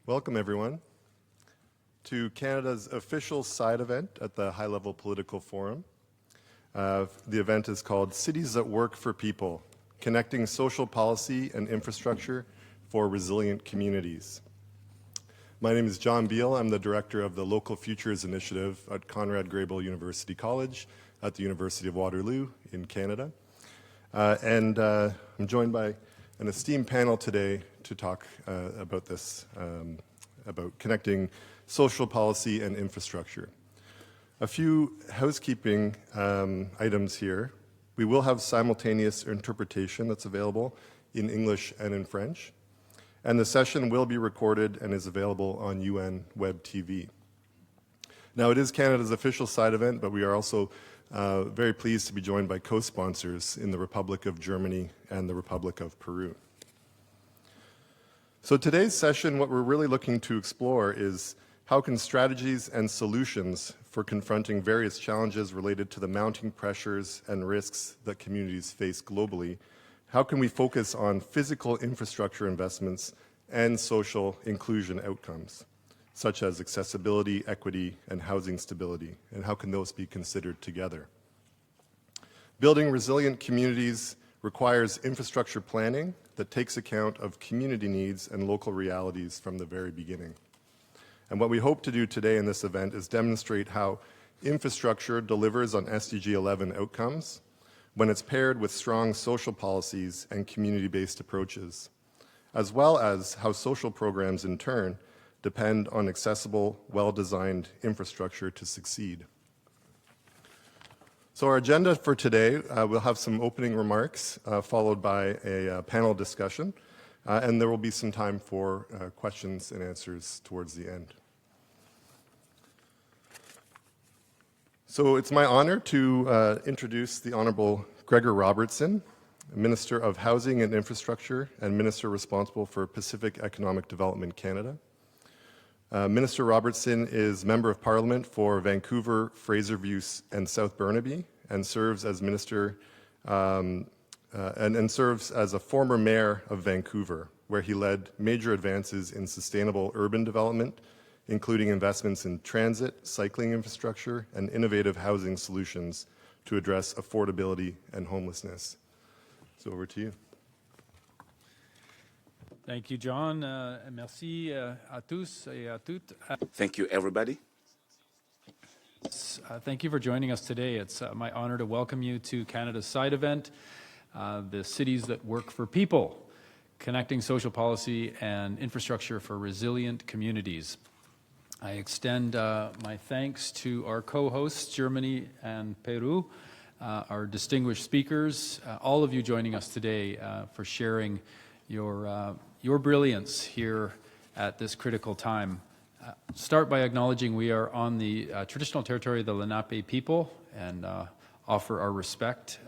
Welcome, everyone, to Canada's official side event at the High Level Political Forum. The event is called Cities that Work for People, Connecting Social Policy and Infrastructure for Resilient Communities. My name is John Beal. I'm the director of the Local Futures Initiative at Conrad Grebel University College at the University of Waterloo in Canada. I'm joined by an esteemed panel today to talk about this, about connecting social policy and infrastructure. A few housekeeping items here. We will have simultaneous interpretation that's available in English and in French. And the session will be recorded and is available on UN Web TV. Now, it is Canada's official side event, but we are also very pleased to be joined by co-sponsors in the Republic of Germany and the Republic of Peru. So today's session, what we're really looking to explore is how can strategies and solutions for confronting various challenges related to the mounting pressures and risks that communities face globally, how can we focus on physical infrastructure investments and social inclusion outcomes, such as accessibility, equity, and housing stability, and how can those be considered together? Building resilient communities requires infrastructure planning that takes account of community needs and local realities from the very beginning. And what we hope to do today in this event is demonstrate how infrastructure delivers on SDG 11 outcomes when it's paired with strong social policies and community-based approaches, as well as how social programs in turn depend on accessible, well-designed infrastructure to succeed. So our agenda for today, we'll have some opening remarks followed by a panel discussion, and there will be some time for questions and answers towards the end. So it's my honor to introduce the Honorable Gregor Robertson, Minister of Housing and Infrastructure and Minister responsible for Pacific Economic Development Canada. Minister Robertson is Member of Parliament for Vancouver, Fraserview, and South Burnaby, and serves as Minister and serves as a former Mayor of Vancouver, where he led major advances in sustainable urban development, including investments in transit, cycling infrastructure, and innovative housing solutions to address affordability and homelessness. So over to you. Thank you, John. Merci à tous et à toutes. Thank you, everybody. Thank you for joining us today. It's my honor to welcome you to Canada's side event, the Cities that Work for People, Connecting Social Policy and Infrastructure for Resilient Communities. I extend my thanks to our co-hosts, Germany and Peru, our distinguished speakers, all of you joining us today for sharing your brilliance here at this critical time. Start by acknowledging we are on the traditional territory of the Lenape people and offer our respect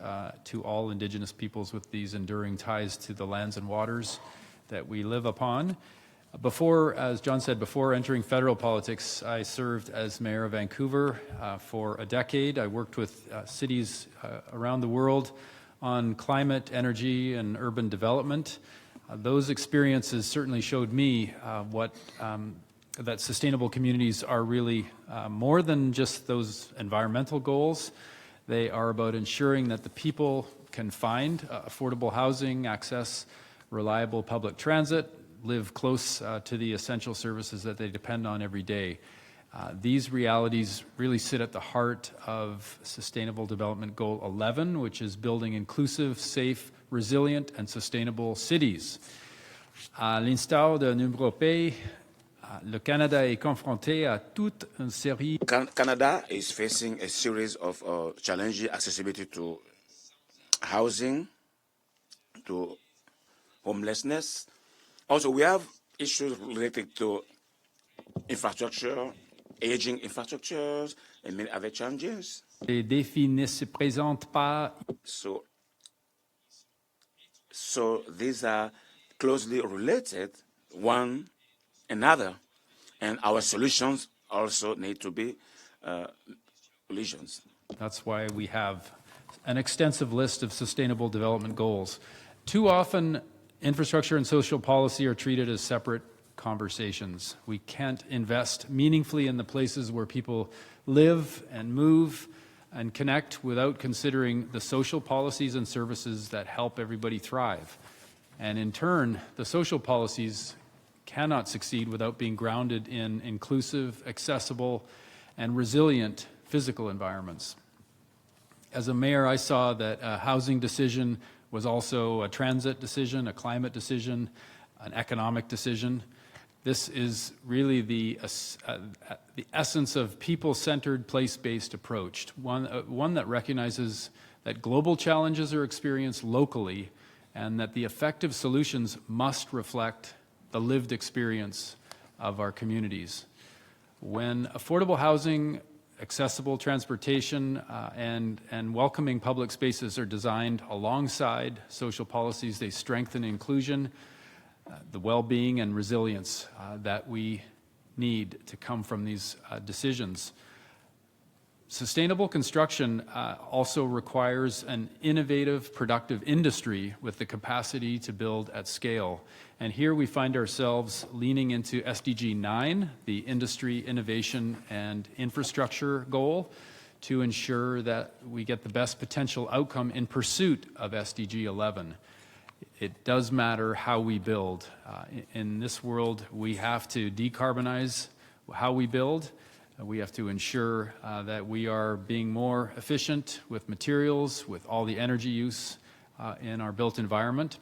to all Indigenous peoples with these enduring ties to the lands and waters that we live upon. Before, as John said, before entering federal politics, I served as Mayor of Vancouver for a decade. I worked with cities around the world on climate, energy, and urban development. Those experiences certainly showed me that sustainable communities are really more than just those environmental goals. They are about ensuring that the people can find affordable housing, access reliable public transit, live close to the essential services that they depend on every day. These realities really sit at the heart of Sustainable Development Goal 11, which is building inclusive, safe, resilient and sustainable cities. À l'instar de nombreux pays, le Canada est confronté à toute une série. Canada is facing a series of challenges, accessibility to housing, to homelessness. Also, we have issues related to infrastructure, aging infrastructures, and many other challenges. Les défis ne se présentent pas. So these are closely related, one another, and our solutions also need to be solutions. That's why we have an extensive list of sustainable development goals. Too often, infrastructure and social policy are treated as separate conversations. We can't invest meaningfully in the places where people live and move and connect without considering the social policies and services that help everybody thrive. And in turn, the social policies cannot succeed without being grounded in inclusive, accessible, and resilient physical environments. As a mayor, I saw that a housing decision was also a transit decision, a climate decision, an economic decision. This is really the essence of people-centered, place-based approach, one that recognizes that global challenges are experienced locally and that the effective solutions must reflect the lived experience of our communities. When affordable housing, accessible transportation, and welcoming public spaces are designed alongside social policies, they strengthen inclusion, the well-being and resilience that we need to come from these decisions. Sustainable construction also requires an innovative, productive industry with the capacity to build at scale. And here we find ourselves leaning into SDG 9, the Industry, Innovation, and Infrastructure goal, to ensure that we get the best potential outcome in pursuit of SDG 11. It does matter how we build. In this world, we have to decarbonize how we build. We have to ensure that we are being more efficient with materials, with all the energy use in our built environment.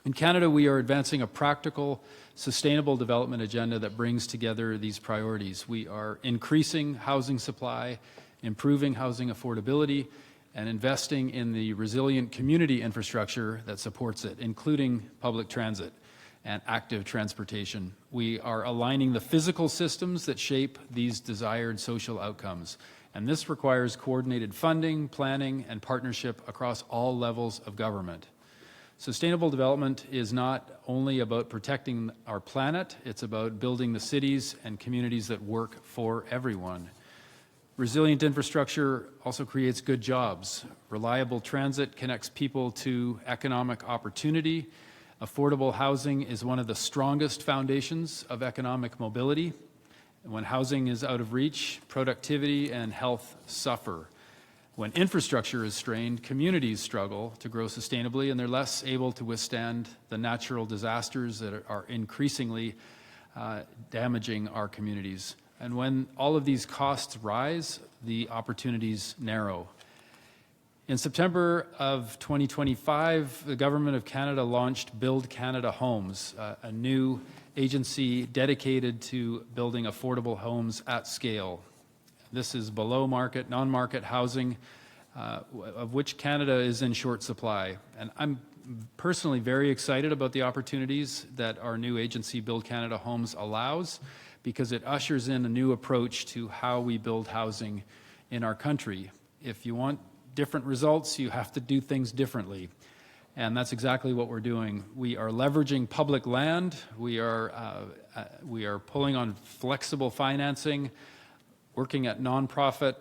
In Canada, we are advancing a practical, sustainable development agenda that brings together these priorities. We are increasing housing supply, improving housing affordability, and investing in the resilient community infrastructure that supports it, including public transit and active transportation. We are aligning the physical systems that shape these desired social outcomes. And this requires coordinated funding, planning, and partnership across all levels of government. Sustainable development is not only about protecting our planet, it's about building the cities and communities that work for everyone. Resilient infrastructure also creates good jobs. Reliable transit connects people to economic opportunity. Affordable housing is one of the strongest foundations of economic mobility. When housing is out of reach, productivity and health suffer. When infrastructure is strained, communities struggle to grow sustainably, and they're less able to withstand the natural disasters that are increasingly damaging our communities. And when all of these costs rise, the opportunities narrow. In September of 2025, the Government of Canada launched Build Canada Homes, a new agency dedicated to building affordable homes at scale. This is below market, non-market housing, of which Canada is in short supply. And I'm personally very excited about the opportunities that our new agency, Build Canada Homes, allows, because it ushers in a new approach to how we build housing in our country. If you want different results, you have to do things differently. And that's exactly what we're doing. We are leveraging public land. We are pulling on flexible financing, working at nonprofit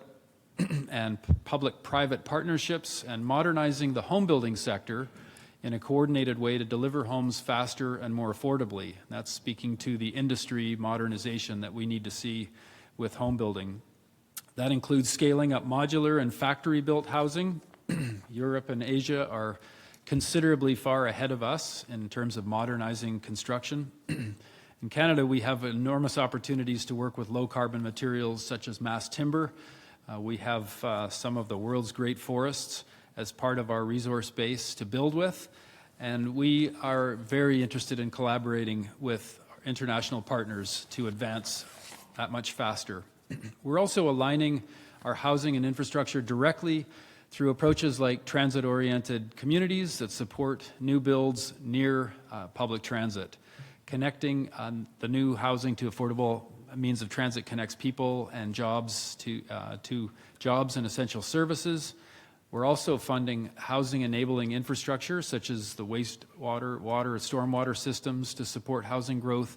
and public-private partnerships, and modernizing the home building sector in a coordinated way to deliver homes faster and more affordably. That's speaking to the industry modernization that we need to see with home building. That includes scaling up modular and factory-built housing. Europe and Asia are considerably far ahead of us in terms of modernizing construction. In Canada, we have enormous opportunities to work with low-carbon materials such as mass timber. We have some of the world's great forests as part of our resource base to build with, and we are very interested in collaborating with international partners to advance that much faster. We're also aligning our housing and infrastructure directly through approaches like transit-oriented communities that support new builds near public transit. Connecting the new housing to affordable means of transit connects people and jobs to jobs and essential services. We're also funding housing-enabling infrastructure, such as the wastewater, water, stormwater systems to support housing growth,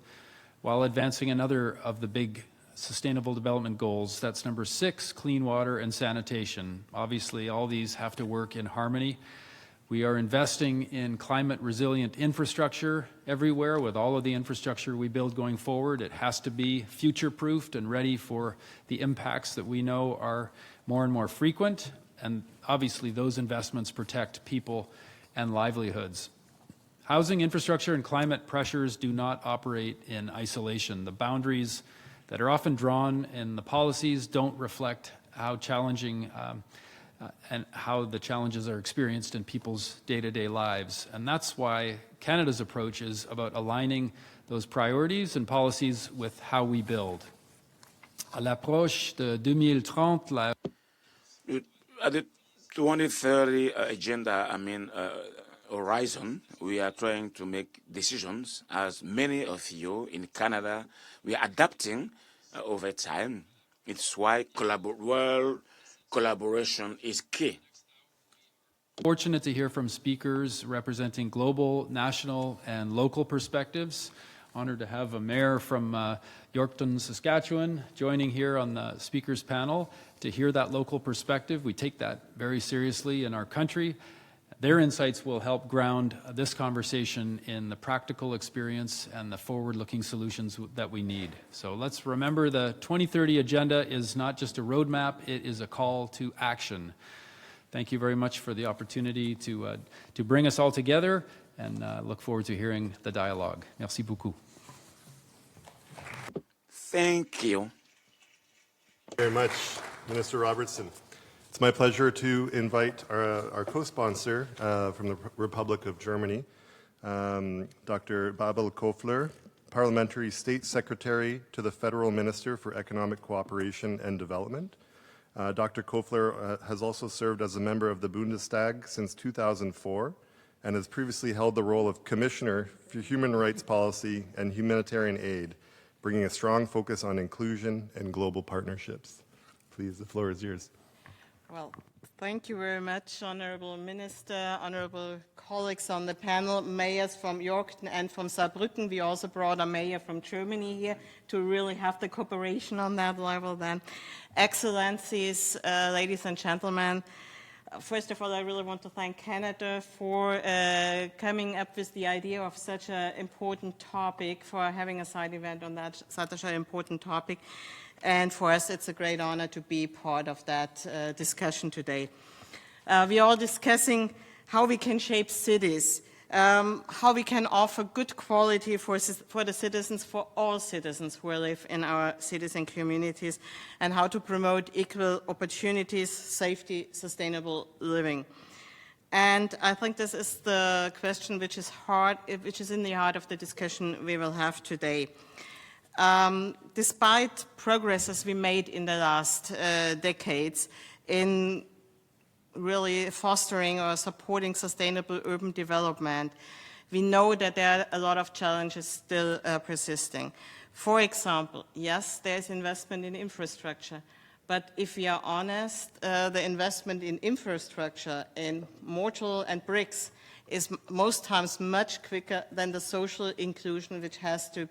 while advancing another of the big Sustainable Development Goals. That's number 6, clean water and sanitation. Obviously, all these have to work in harmony. We are investing in climate resilient infrastructure everywhere. With all of the infrastructure we build going forward, it has to be future-proofed and ready for the impacts that we know are more and more frequent. And obviously those investments protect people and livelihoods. Housing infrastructure and climate pressures do not operate in isolation. The boundaries that are often drawn in the policies don't reflect how challenging and how the challenges are experienced in people's day-to-day lives. And that's why Canada's approach is about aligning those priorities and policies with how we build. À l'approche de 2030, At the 2030 agenda, horizon, we are trying to make decisions. As many of you in Canada, we are adapting over time. It's why world collaboration is key. Fortunate to hear from speakers representing global, national, and local perspectives. Honored to have a mayor from Yorkton, Saskatchewan, joining here on the speakers panel to hear that local perspective. We take that very seriously in our country. Their insights will help ground this conversation in the practical experience and the forward-looking solutions that we need. So let's remember the 2030 agenda is not just a roadmap, it is a call to action. Thank you very much for the opportunity to bring us all together, and look forward to hearing the dialogue. Merci beaucoup. Thank you. Very much, Minister Robertson. It's my pleasure to invite our co-sponsor from the Republic of Germany, Dr. Babel Kofler, Parliamentary State Secretary to the Federal Minister for Economic Cooperation and Development. Dr. Kofler has also served as a member of the Bundestag since 2004 and has previously held the role of Commissioner for Human Rights Policy and Humanitarian Aid, bringing a strong focus on inclusion and global partnerships. Please, the floor is yours. Well, thank you very much, Honorable Minister, honorable colleagues on the panel, mayors from Yorkton and from Saarbrücken. We also brought a mayor from Germany here to really have the cooperation on that level then. Excellencies, ladies and gentlemen, first of all, I really want to thank Canada for coming up with the idea of such an important topic, for having a side event on that such an important topic. And for us, it's a great honor to be part of that discussion today. We are all discussing how we can shape cities, how we can offer good quality for the citizens, for all citizens who live in our cities and communities, and how to promote equal opportunities, safety, sustainable living. And I think this is the question which is in the heart of the discussion we will have today. Despite progresses we made in the last decades in really fostering or supporting sustainable urban development, we know that there are a lot of challenges still persisting. For example, yes, there's investment in infrastructure, but if we are honest, the investment in infrastructure, in mortar and bricks, is most times much quicker than the social inclusion which has to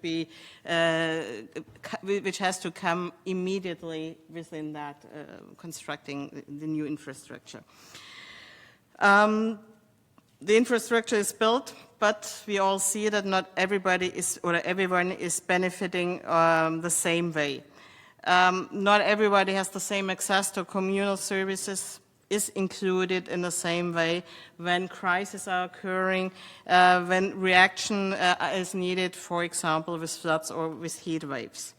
come immediately within that constructing the new infrastructure. The infrastructure is built, but we all see that not everybody is, or everyone is benefiting the same way. Not everybody has the same access to communal services, is included in the same way when crises are occurring, when reaction is needed, for example, with floods or with heat waves.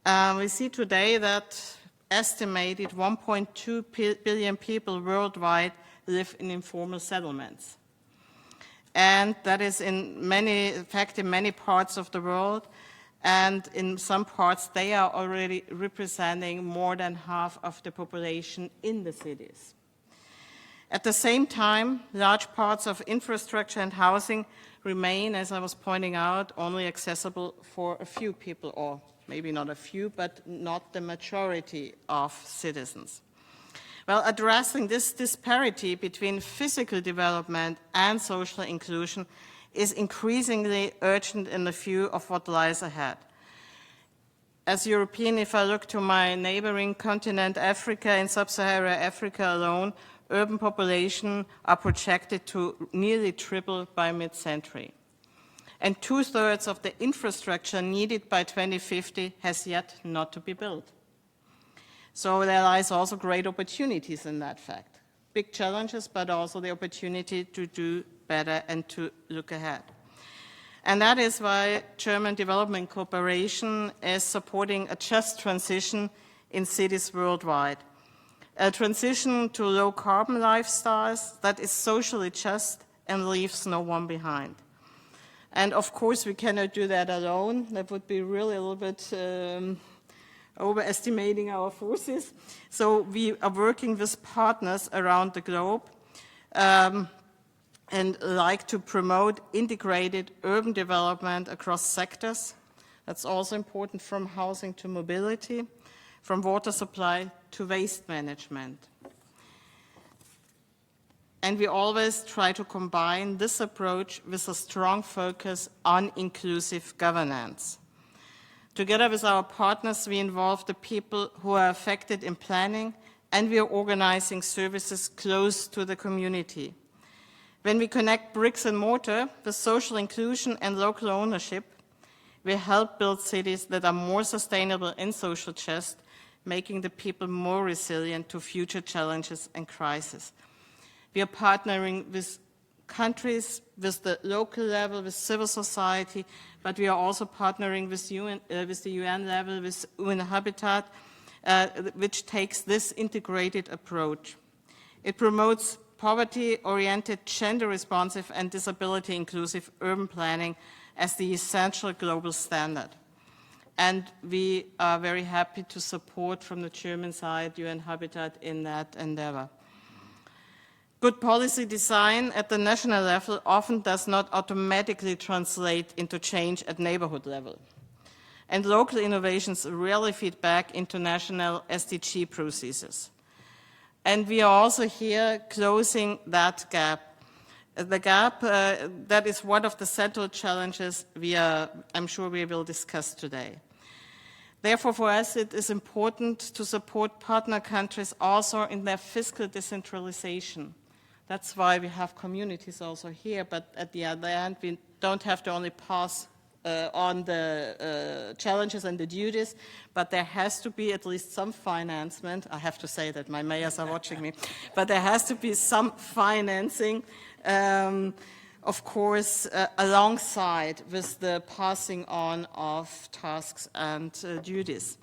We see today that estimated 1.2 billion people worldwide live in informal settlements. And that is in fact, in many parts of the world. And in some parts, they are already representing more than half of the population in the cities. At the same time, large parts of infrastructure and housing remain, as I was pointing out, only accessible for a few people, or maybe not a few, but not the majority of citizens. Well, addressing this disparity between physical development and social inclusion is increasingly urgent in the view of what lies ahead. As European, if I look to my neighboring continent, Africa, in sub-Saharan Africa alone, urban population are projected to nearly triple by mid-century. And 2/3 of the infrastructure needed by 2050 has yet not to be built. So there lies also great opportunities in that fact. Big challenges, but also the opportunity to do better and to look ahead. And that is why German Development Cooperation is supporting a just transition in cities worldwide. A transition to low-carbon lifestyles that is socially just and leaves no one behind. And of course, we cannot do that alone. That would be really a little bit overestimating our forces. So we are working with partners around the globe and like to promote integrated urban development across sectors. That's also important, from housing to mobility, from water supply to waste management. And we always try to combine this approach with a strong focus on inclusive governance. Together with our partners, we involve the people who are affected in planning, and we are organizing services close to the community. When we connect bricks and mortar with social inclusion and local ownership, we help build cities that are more sustainable and social just, making the people more resilient to future challenges and crises. We are partnering with countries, with the local level, with civil society, but we are also partnering with the UN level, with UN Habitat, which takes this integrated approach. It promotes poverty-oriented, gender-responsive and disability-inclusive urban planning as the essential global standard. And we are very happy to support from the German side UN Habitat in that endeavor. Good policy design at the national level often does not automatically translate into change at neighborhood level. And local innovations rarely feed back into national SDG processes. And we are also here closing that gap. The gap, that is one of the central challenges I'm sure we will discuss today. Therefore, for us, it is important to support partner countries also in their fiscal decentralization. That's why we have communities also here, but at the other end, we don't have to only pass on the challenges and the duties, but there has to be at least some financement. I have to say that my mayors are watching me, but there has to be some financing, of course, alongside with the passing on of tasks and duties.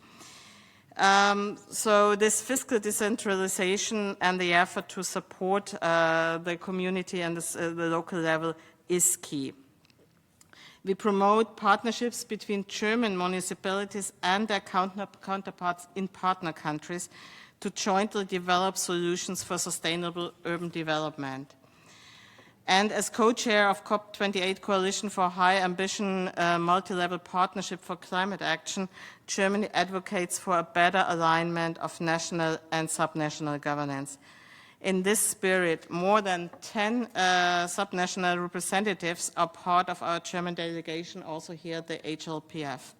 So this fiscal decentralization and the effort to support the community and the local level is key. We promote partnerships between German municipalities and their counterparts in partner countries to jointly develop solutions for sustainable urban development. And as co-chair of COP28 Coalition for High Ambition Multi-Level Partnership for Climate Action, Germany advocates for a better alignment of national and subnational governance. In this spirit, more than 10 subnational representatives are part of our German delegation, also here at the HLPF.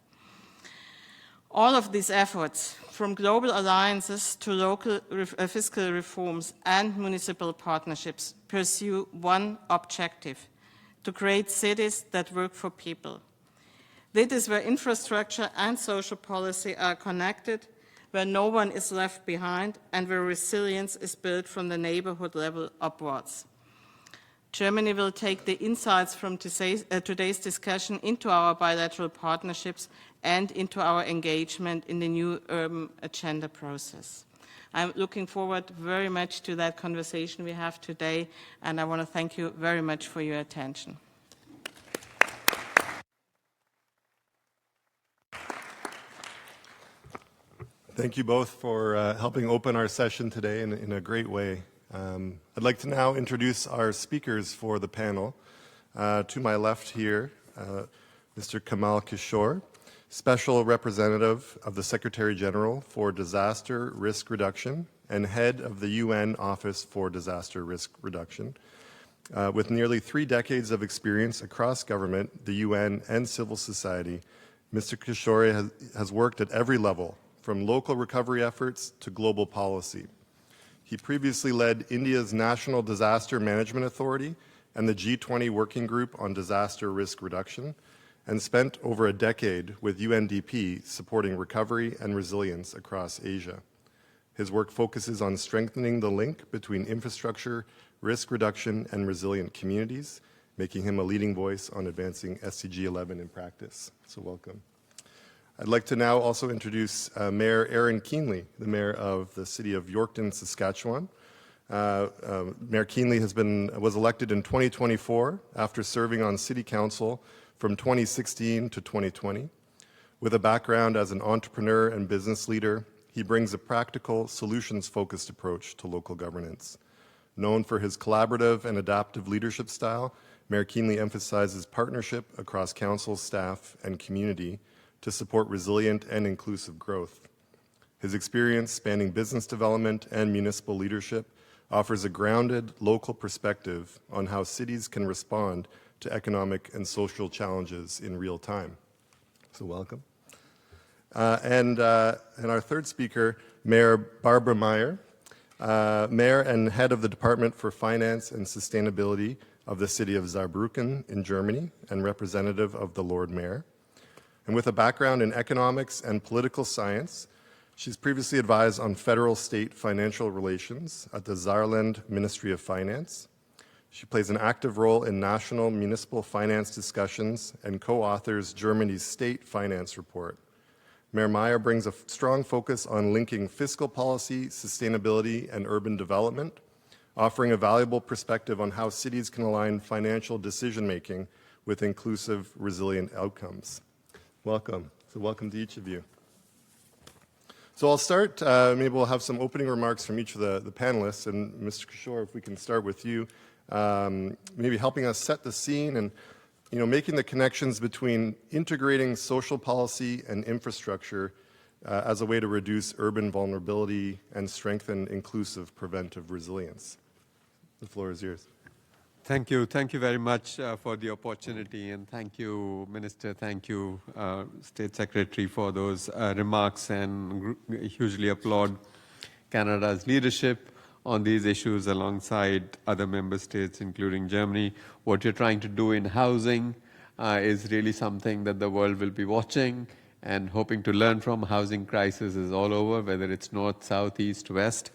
All of these efforts, from global alliances to local fiscal reforms and municipal partnerships, pursue one objective: to create cities that work for people. This is where infrastructure and social policy are connected, where no one is left behind, and where resilience is built from the neighborhood level upwards. Germany will take the insights from today's discussion into our bilateral partnerships and into our engagement in the new urban agenda process. I'm looking forward very much to that conversation we have today, and I want to thank you very much for your attention. Thank you both for helping open our session today in a great way. I'd like to now introduce our speakers for the panel. To my left here, Mr. Kamal Kishore, Special Representative of the Secretary General for Disaster Risk Reduction and Head of the UN Office for Disaster Risk Reduction. With nearly 3 decades of experience across government, the UN, and civil society, Mr. Kishore has worked at every level, from local recovery efforts to global policy. He previously led India's National Disaster Management Authority and the G20 Working Group on Disaster Risk Reduction, and spent over a decade with UNDP supporting recovery and resilience across Asia. His work focuses on strengthening the link between infrastructure, risk reduction, and resilient communities, making him a leading voice on advancing SDG 11 in practice. So welcome. I'd like to now also introduce Mayor Aaron Keenley, the mayor of the city of Yorkton, Saskatchewan. Mayor Keenley was elected in 2024 after serving on city council from 2016 to 2020. With a background as an entrepreneur and business leader, he brings a practical, solutions-focused approach to local governance. Known for his collaborative and adaptive leadership style, Mayor Keenley emphasizes partnership across council, staff, and community to support resilient and inclusive growth. His experience spanning business development and municipal leadership offers a grounded local perspective on how cities can respond to economic and social challenges in real time. So welcome. And our third speaker, Mayor Barbara Meyer, Mayor and Head of the Department for Finance and Sustainability of the city of Saarbrücken in Germany and representative of the Lord Mayor. And with a background in economics and political science, she's previously advised on federal-state financial relations at the Saarland Ministry of Finance. She plays an active role in national municipal finance discussions and co-authors Germany's state finance report. Mayor Meyer brings a strong focus on linking fiscal policy, sustainability, and urban development, offering a valuable perspective on how cities can align financial decision-making with inclusive, resilient outcomes. Welcome. So welcome to each of you. So I'll start, maybe we'll have some opening remarks from each of the panelists, and Mr. Kishore, if we can start with you, maybe helping us set the scene and making the connections between integrating social policy and infrastructure as a way to reduce urban vulnerability and strengthen inclusive preventive resilience. The floor is yours. Thank you. Thank you very much for the opportunity, and thank you, Minister. Thank you, State Secretary, for those remarks, and hugely applaud Canada's leadership on these issues alongside other member states, including Germany. What you're trying to do in housing is really something that the world will be watching and hoping to learn from. Housing crisis is all over, whether it's north, south, east, west.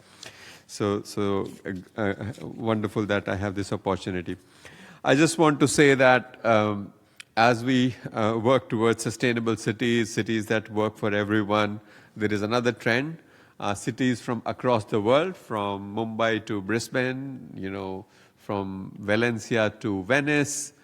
So wonderful that I have this opportunity. I just want to say that as we work towards sustainable cities, cities that work for everyone, there is another trend. Cities from across the world, from Mumbai to Brisbane, from Valencia to Venice,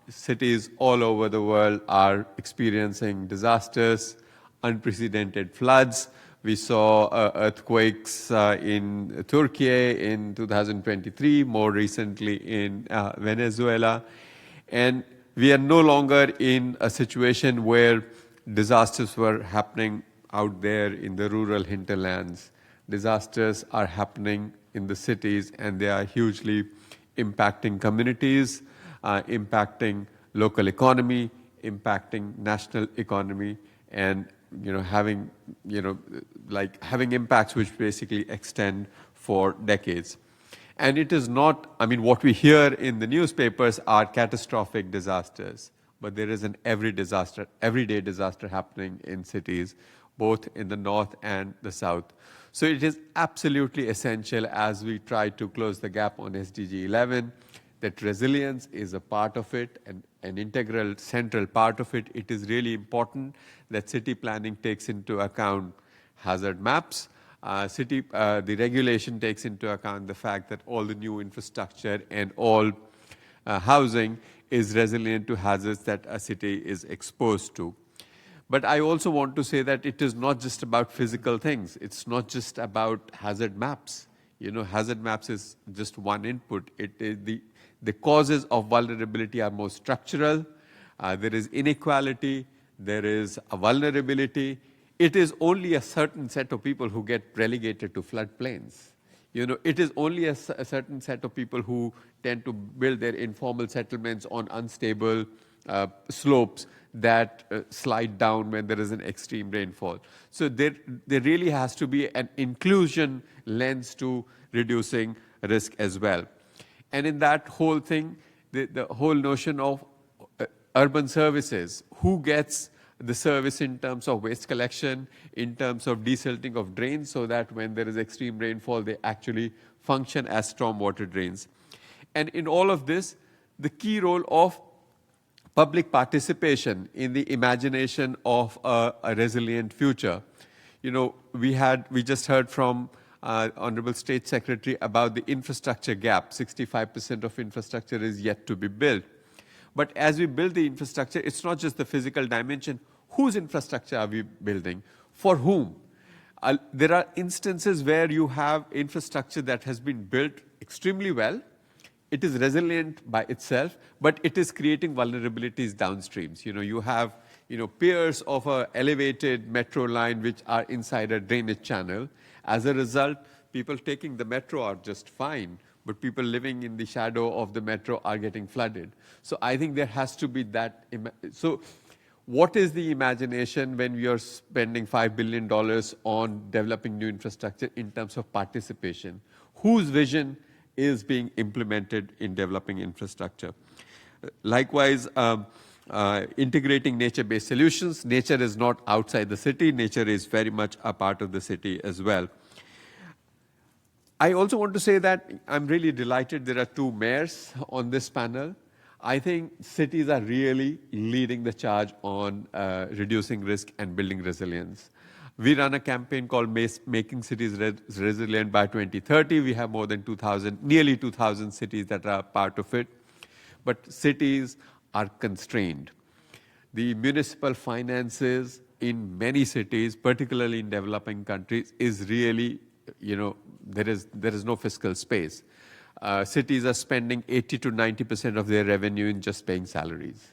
cities all over the world are experiencing disasters, unprecedented floods. We saw earthquakes in Turkey in 2023, more recently in Venezuela. And we are no longer in a situation where disasters were happening out there in the rural hinterlands. Disasters are happening in the cities, and they are hugely impacting communities, impacting local economy, impacting national economy, and having impacts which basically extend for decades. And it is not, what we hear in the newspapers are catastrophic disasters, but there is an everyday disaster happening in cities, both in the north and the south. So it is absolutely essential, as we try to close the gap on SDG 11, that resilience is a part of it, and an integral, central part of it. It is really important that city planning takes into account hazard maps. The regulation takes into account the fact that all the new infrastructure and all housing is resilient to hazards that a city is exposed to. But I also want to say that it is not just about physical things. It's not just about hazard maps. Hazard maps is just one input. It is the causes of vulnerability are more structural. There is inequality. There is a vulnerability. It is only a certain set of people who get relegated to floodplains. It is only a certain set of people who tend to build their informal settlements on unstable slopes that slide down when there is an extreme rainfall. So there really has to be an inclusion lens to reducing risk as well. And in that whole thing, the whole notion of urban services, who gets the service in terms of waste collection, in terms of desilting of drains, so that when there is extreme rainfall, they actually function as stormwater drains. And in all of this, the key role of public participation in the imagination of a resilient future. You know, we just heard from Honorable State Secretary about the infrastructure gap. 65% of infrastructure is yet to be built. But as we build the infrastructure, it's not just the physical dimension. Whose infrastructure are we building? For whom? There are instances where you have infrastructure that has been built extremely well. It is resilient by itself, but it is creating vulnerabilities downstreams. You know, you have piers of an elevated metro line which are inside a drainage channel. As a result, people taking the metro are just fine, but people living in the shadow of the metro are getting flooded. So I think there has to be that. So what is the imagination when we are spending $5 billion on developing new infrastructure in terms of participation? Whose vision is being implemented in developing infrastructure? Likewise, integrating nature-based solutions. Nature is not outside the city. Nature is very much a part of the city as well. I also want to say that I'm really delighted there are two mayors on this panel. I think cities are really leading the charge on reducing risk and building resilience. We run a campaign called Making Cities Resilient by 2030. We have more than nearly 2,000 cities that are part of it. But cities are constrained. The municipal finances in many cities, particularly in developing countries, is really, there is no fiscal space. Cities are spending 80 to 90% of their revenue in just paying salaries.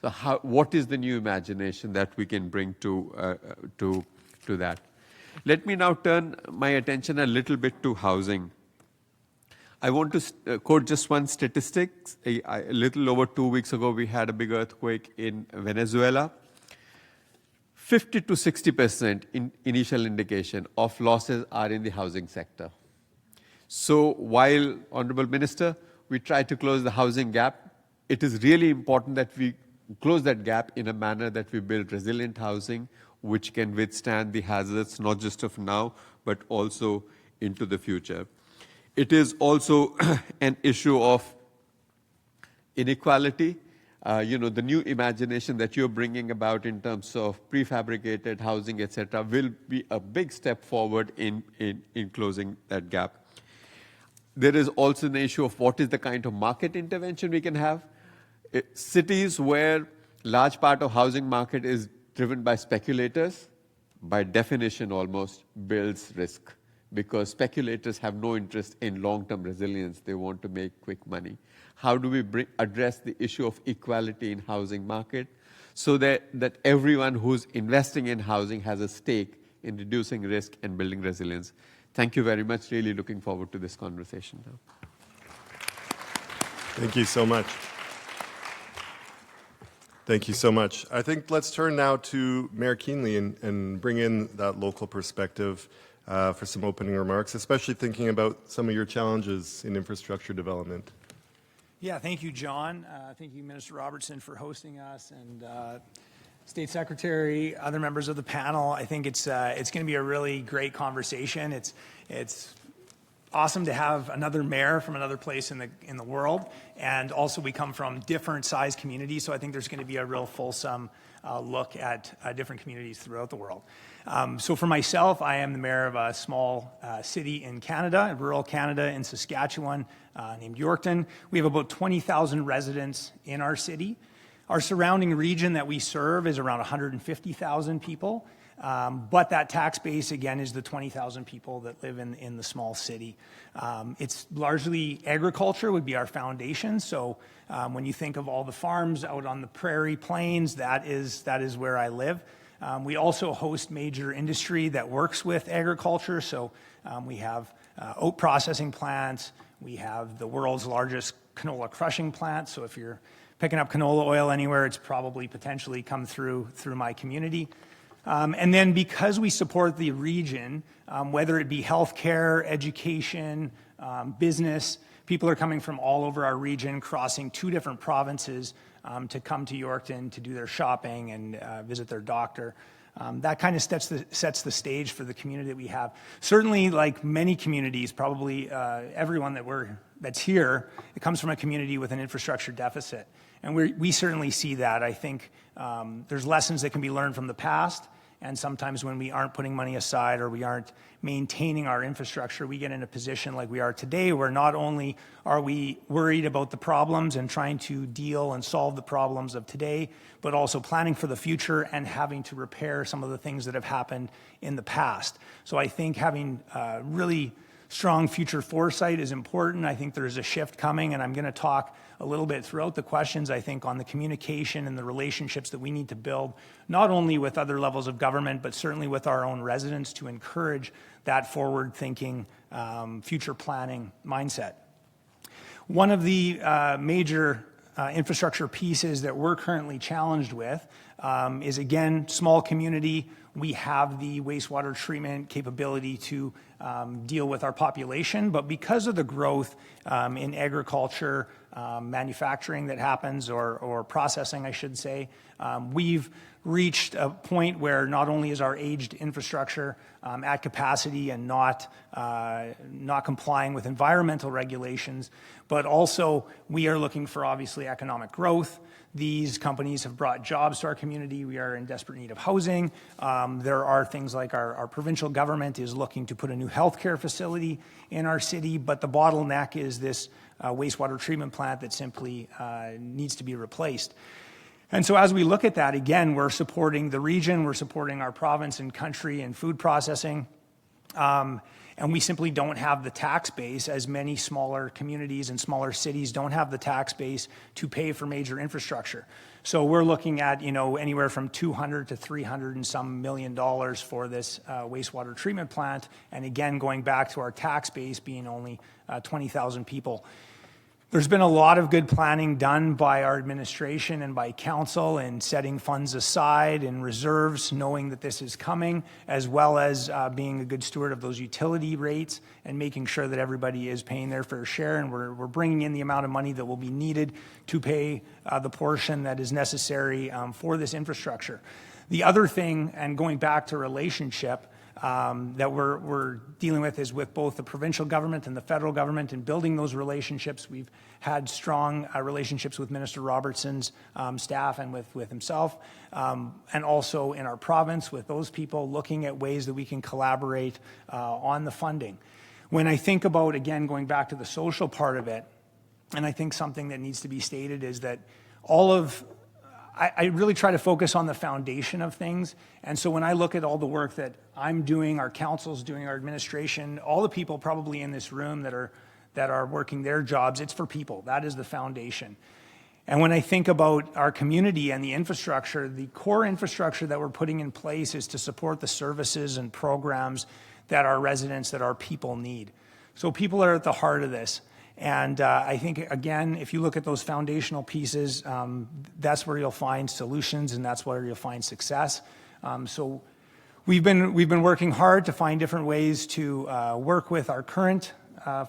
So what is the new imagination that we can bring to that? Let me now turn my attention a little bit to housing. I want to quote just one statistic. A little over 2 weeks ago, we had a big earthquake in Venezuela. 50 to 60% in initial indication of losses are in the housing sector. So while, Honorable Minister, we try to close the housing gap, it is really important that we close that gap in a manner that we build resilient housing, which can withstand the hazards, not just of now, but also into the future. It is also an issue of inequality. The new imagination that you're bringing about in terms of prefabricated housing, etc., will be a big step forward in closing that gap. There is also an issue of what is the kind of market intervention we can have. Cities where large part of housing market is driven by speculators, by definition almost, builds risk, because speculators have no interest in long-term resilience. They want to make quick money. How do we address the issue of equality in housing market so that everyone who's investing in housing has a stake in reducing risk and building resilience? Thank you very much. Really looking forward to this conversation now. Thank you so much. Thank you so much. I think let's turn now to Mayor Keenly and bring in that local perspective for some opening remarks, especially thinking about some of your challenges in infrastructure development. Yeah, thank you, John. Thank you, Minister Robertson, for hosting us, and State Secretary, other members of the panel. I think it's going to be a really great conversation. It's awesome to have another mayor from another place in the world, and also we come from different size communities, so I think there's going to be a real fulsome look at different communities throughout the world. So for myself, I am the mayor of a small city in Canada, in rural Canada, in Saskatchewan, named Yorkton. We have about 20,000 residents in our city. Our surrounding region that we serve is around 150,000 people, but that tax base, again, is the 20,000 people that live in the small city. It's largely agriculture would be our foundation, so when you think of all the farms out on the prairie plains, that is where I live. We also host major industry that works with agriculture, so we have oat processing plants, we have the world's largest canola crushing plant, so if you're picking up canola oil anywhere, it's probably potentially come through my community. And then because we support the region, whether it be healthcare, education, business, people are coming from all over our region, crossing 2 different provinces to come to Yorkton to do their shopping and visit their doctor. That kind of sets the stage for the community that we have. Certainly, like many communities, probably everyone that's here, it comes from a community with an infrastructure deficit. And we certainly see that. I think there's lessons that can be learned from the past, and sometimes when we aren't putting money aside or we aren't maintaining our infrastructure, we get in a position like we are today where not only are we worried about the problems and trying to deal and solve the problems of today, but also planning for the future and having to repair some of the things that have happened in the past. So I think having really strong future foresight is important. I think there's a shift coming, and I'm going to talk a little bit throughout the questions, I think, on the communication and the relationships that we need to build, not only with other levels of government, but certainly with our own residents to encourage that forward-thinking, future planning mindset. One of the major infrastructure pieces that we're currently challenged with is, again, small community. We have the wastewater treatment capability to deal with our population, but because of the growth in agriculture, manufacturing that happens, or processing, I should say, we've reached a point where not only is our aged infrastructure at capacity and not complying with environmental regulations, but also we are looking for, obviously, economic growth. These companies have brought jobs to our community. We are in desperate need of housing. There are things like our provincial government is looking to put a new healthcare facility in our city, but the bottleneck is this wastewater treatment plant that simply needs to be replaced. And so as we look at that, again, we're supporting the region, we're supporting our province and country in food processing, and we simply don't have the tax base, as many smaller communities and smaller cities don't have the tax base to pay for major infrastructure. So we're looking at, anywhere from $200 to $300 and some million for this wastewater treatment plant, and again, going back to our tax base being only 20,000 people. There's been a lot of good planning done by our administration and by council in setting funds aside and reserves, knowing that this is coming, as well as being a good steward of those utility rates and making sure that everybody is paying their fair share. And we're bringing in the amount of money that will be needed to pay the portion that is necessary for this infrastructure. The other thing, and going back to relationship, that we're dealing with is with both the provincial government and the federal government, and building those relationships. We've had strong relationships with Minister Robertson's staff and with himself, and also in our province with those people, looking at ways that we can collaborate on the funding. When I think about, again, going back to the social part of it, and I think something that needs to be stated is that I really try to focus on the foundation of things. And so when I look at all the work that I'm doing, our council's doing, our administration, all the people probably in this room that are working their jobs, it's for people. That is the foundation. And when I think about our community and the infrastructure, the core infrastructure that we're putting in place is to support the services and programs that our residents, that our people need. So people are at the heart of this. And I think, again, if you look at those foundational pieces, that's where you'll find solutions, and that's where you'll find success. So we've been working hard to find different ways to work with our current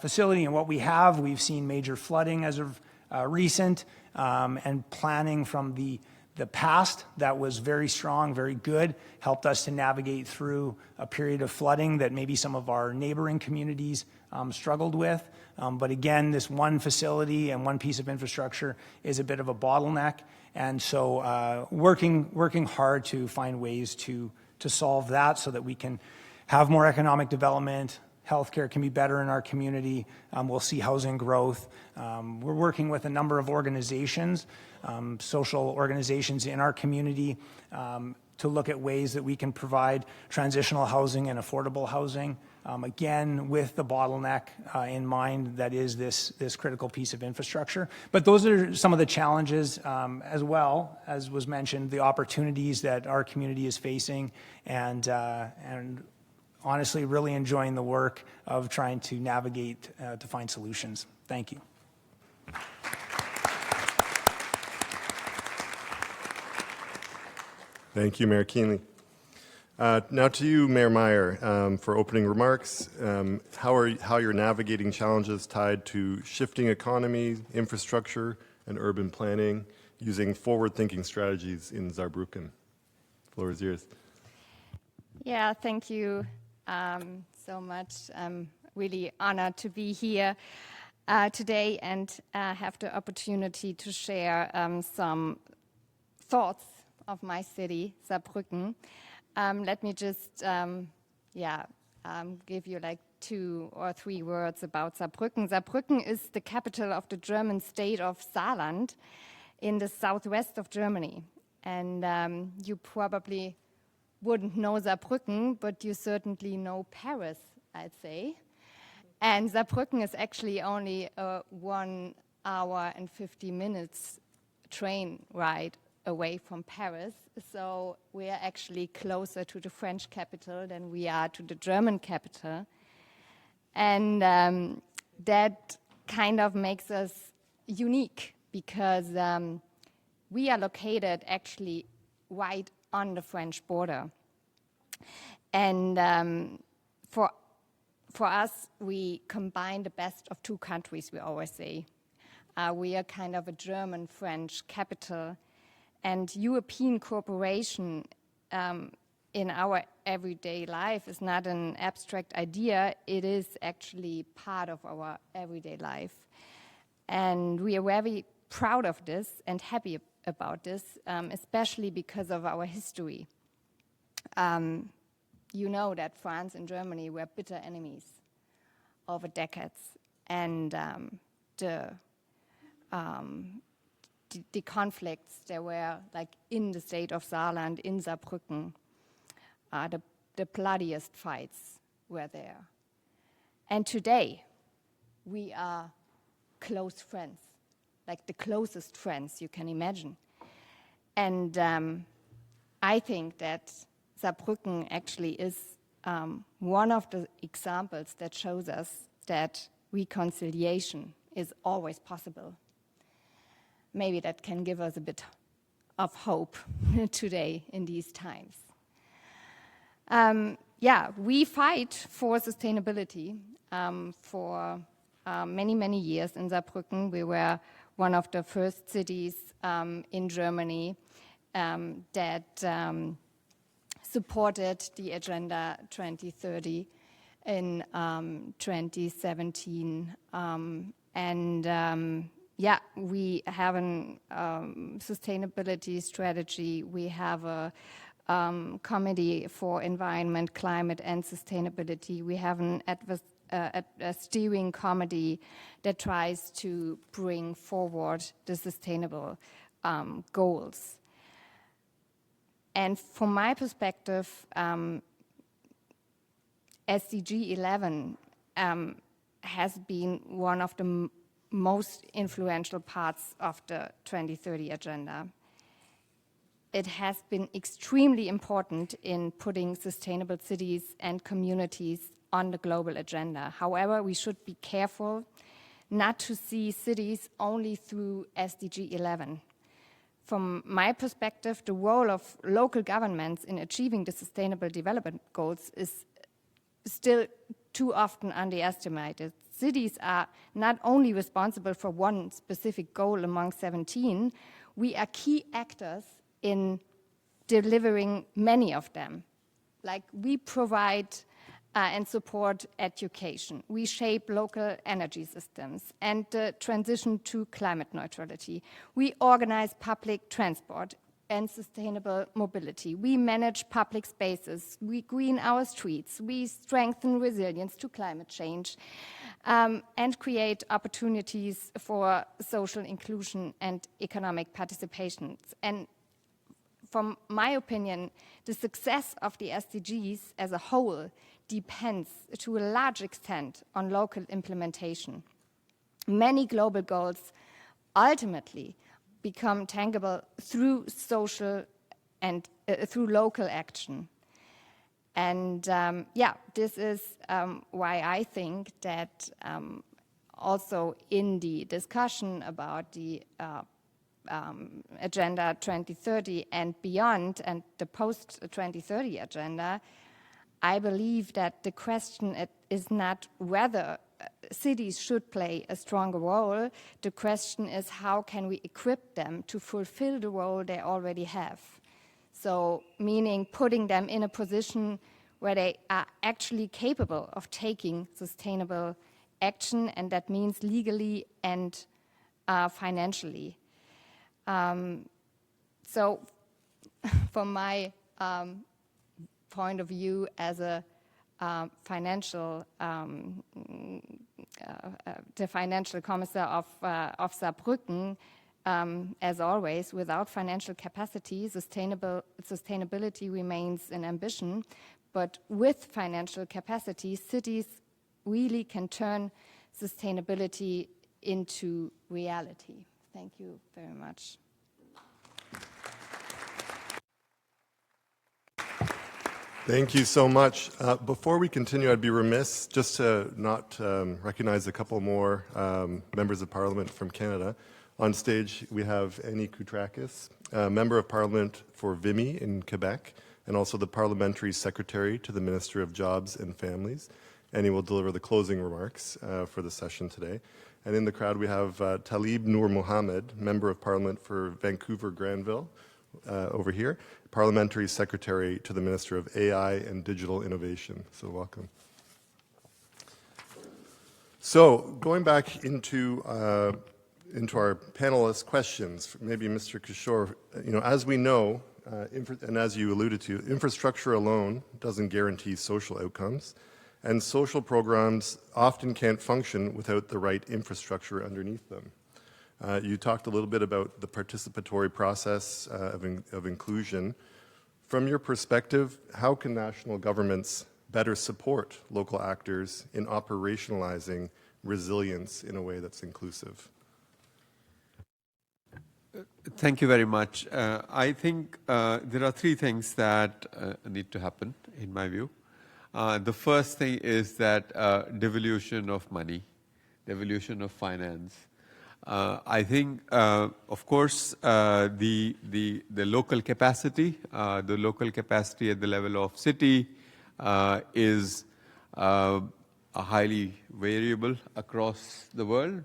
facility and what we have. We've seen major flooding as of recent, and planning from the past that was very strong, very good, helped us to navigate through a period of flooding that maybe some of our neighboring communities struggled with. But again, this one facility and one piece of infrastructure is a bit of a bottleneck. And so working hard to find ways to solve that so that we can have more economic development, healthcare can be better in our community, we'll see housing growth. We're working with a number of organizations, social organizations in our community, to look at ways that we can provide transitional housing and affordable housing. Again, with the bottleneck in mind, that is this critical piece of infrastructure. But those are some of the challenges, as well, as was mentioned, the opportunities that our community is facing, and honestly, really enjoying the work of trying to navigate to find solutions. Thank you. Thank you, Mayor Keenly. Now to you, Mayor Meyer, for opening remarks. How you're navigating challenges tied to shifting economy, infrastructure, and urban planning using forward-thinking strategies in Saarbrücken. The floor is yours. Yeah, thank you so much. I'm really honored to be here today and have the opportunity to share some thoughts of my city, Saarbrücken. Let me just, give you like 2 or 3 words about Saarbrücken. Saarbrücken is the capital of the German state of Saarland in the southwest of Germany. And you probably wouldn't know Saarbrücken, but you certainly know Paris, I'd say. And Saarbrücken is actually only a 1 hour and 50 minutes train ride away from Paris. So we are actually closer to the French capital than we are to the German capital. And that kind of makes us unique because we are located actually right on the French border. And for us, we combine the best of 2 countries, we always say. We are kind of a German-French capital, and European cooperation in our everyday life is not an abstract idea. It is actually part of our everyday life. And we are very proud of this and happy about this, especially because of our history. You know that France and Germany were bitter enemies over decades, and the conflicts there were, like in the state of Saarland, in Saarbrücken, the bloodiest fights were there. And today, we are close friends, like the closest friends you can imagine. And I think that Saarbrücken actually is one of the examples that shows us that reconciliation is always possible. Maybe that can give us a bit of hope today in these times. We fight for sustainability for many, many years in Saarbrücken. We were one of the first cities in Germany that supported the Agenda 2030 in 2017. We have a sustainability strategy. We have a committee for environment, climate, and sustainability. We have a steering committee that tries to bring forward the sustainable goals. And from my perspective, SDG 11 has been one of the most influential parts of the 2030 agenda. It has been extremely important in putting sustainable cities and communities on the global agenda. However, we should be careful not to see cities only through SDG 11. From my perspective, the role of local governments in achieving the Sustainable Development Goals is still too often underestimated. Cities are not only responsible for one specific goal among 17, we are key actors in delivering many of them. Like we provide and support education. We shape local energy systems and the transition to climate neutrality. We organize public transport and sustainable mobility. We manage public spaces. We green our streets. We strengthen resilience to climate change and create opportunities for social inclusion and economic participation. And from my opinion, the success of the SDGs as a whole depends to a large extent on local implementation. Many global goals ultimately become tangible through social and through local action. And this is why I think that also in the discussion about the Agenda 2030 and beyond, and the post-2030 agenda, I believe that the question is not whether cities should play a stronger role. The question is how can we equip them to fulfill the role they already have. So meaning putting them in a position where they are actually capable of taking sustainable action, and that means legally and financially. So from my point of view as a financial, the financial commissar of Saarbrücken, as always, without financial capacity, sustainability remains an ambition, but with financial capacity, cities really can turn sustainability into reality. Thank you very much. Thank you so much. Before we continue, I'd be remiss just to not recognize a couple more members of Parliament from Canada. On stage, we have Annie Koutrakis, Member of Parliament for Vimy in Quebec, and also the Parliamentary Secretary to the Minister of Jobs and Families. Annie will deliver the closing remarks for the session today. And in the crowd, we have Talib Noor Mohammed, Member of Parliament for Vancouver-Granville, over here, Parliamentary Secretary to the Minister of AI and Digital Innovation. So welcome. So going back into our panelist questions, maybe Mr. Kishore, as we know, and as you alluded to, infrastructure alone doesn't guarantee social outcomes, and social programs often can't function without the right infrastructure underneath them. You talked a little bit about the participatory process of inclusion. From your perspective, how can national governments better support local actors in operationalizing resilience in a way that's inclusive? Thank you very much. I think there are three things that need to happen, in my view. The first thing is that devolution of money, devolution of finance. I think, of course, the local capacity at the level of city is highly variable across the world.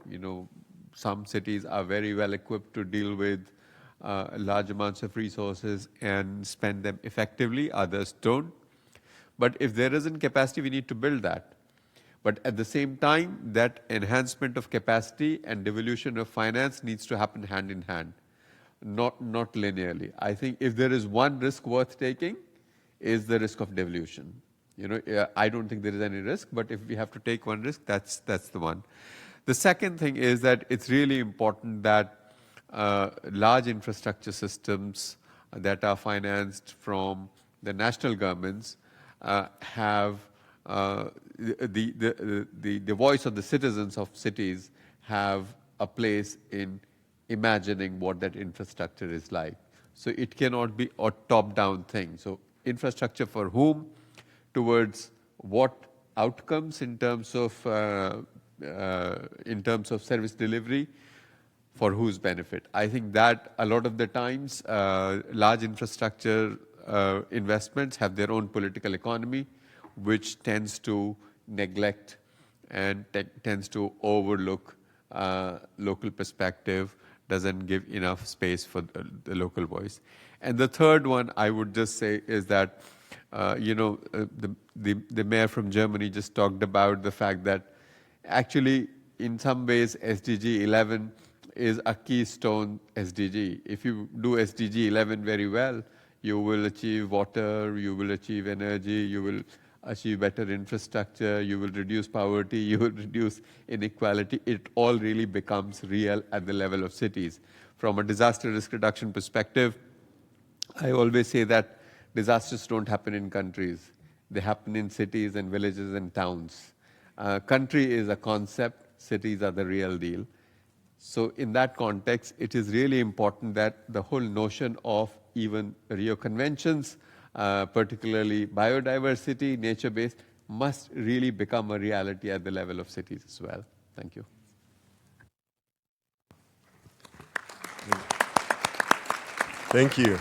Some cities are very well equipped to deal with large amounts of resources and spend them effectively. Others don't. But if there isn't capacity, we need to build that. But at the same time, that enhancement of capacity and devolution of finance needs to happen hand in hand, not linearly. I think if there is one risk worth taking, is the risk of devolution. I don't think there is any risk, but if we have to take one risk, that's the one. The second thing is that it's really important that large infrastructure systems that are financed from the national governments have the voice of the citizens of cities have a place in imagining what that infrastructure is like. So it cannot be a top-down thing. So infrastructure for whom, towards what outcomes in terms of service delivery, for whose benefit. I think that a lot of the times large infrastructure investments have their own political economy, which tends to neglect and tends to overlook local perspective, doesn't give enough space for the local voice. And the third one I would just say is that, the mayor from Germany just talked about the fact that actually in some ways SDG 11 is a keystone SDG. If you do SDG 11 very well, you will achieve water, you will achieve energy, you will achieve better infrastructure, you will reduce poverty, you will reduce inequality. It all really becomes real at the level of cities. From a disaster risk reduction perspective, I always say that disasters don't happen in countries. They happen in cities and villages and towns. Country is a concept, cities are the real deal. So in that context, it is really important that the whole notion of even Rio Conventions, particularly biodiversity, nature-based, must really become a reality at the level of cities as well. Thank you. Thank you.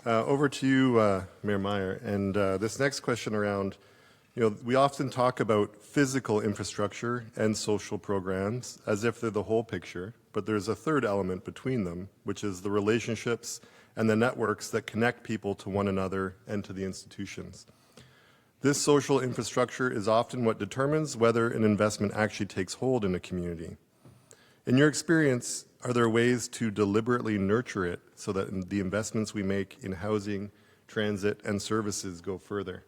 Over to you, Mayor Meyer. And this next question around, we often talk about physical infrastructure and social programs as if they're the whole picture, but there's a third element between them, which is the relationships and the networks that connect people to one another and to the institutions. This social infrastructure is often what determines whether an investment actually takes hold in a community. In your experience, are there ways to deliberately nurture it so that the investments we make in housing, transit, and services go further?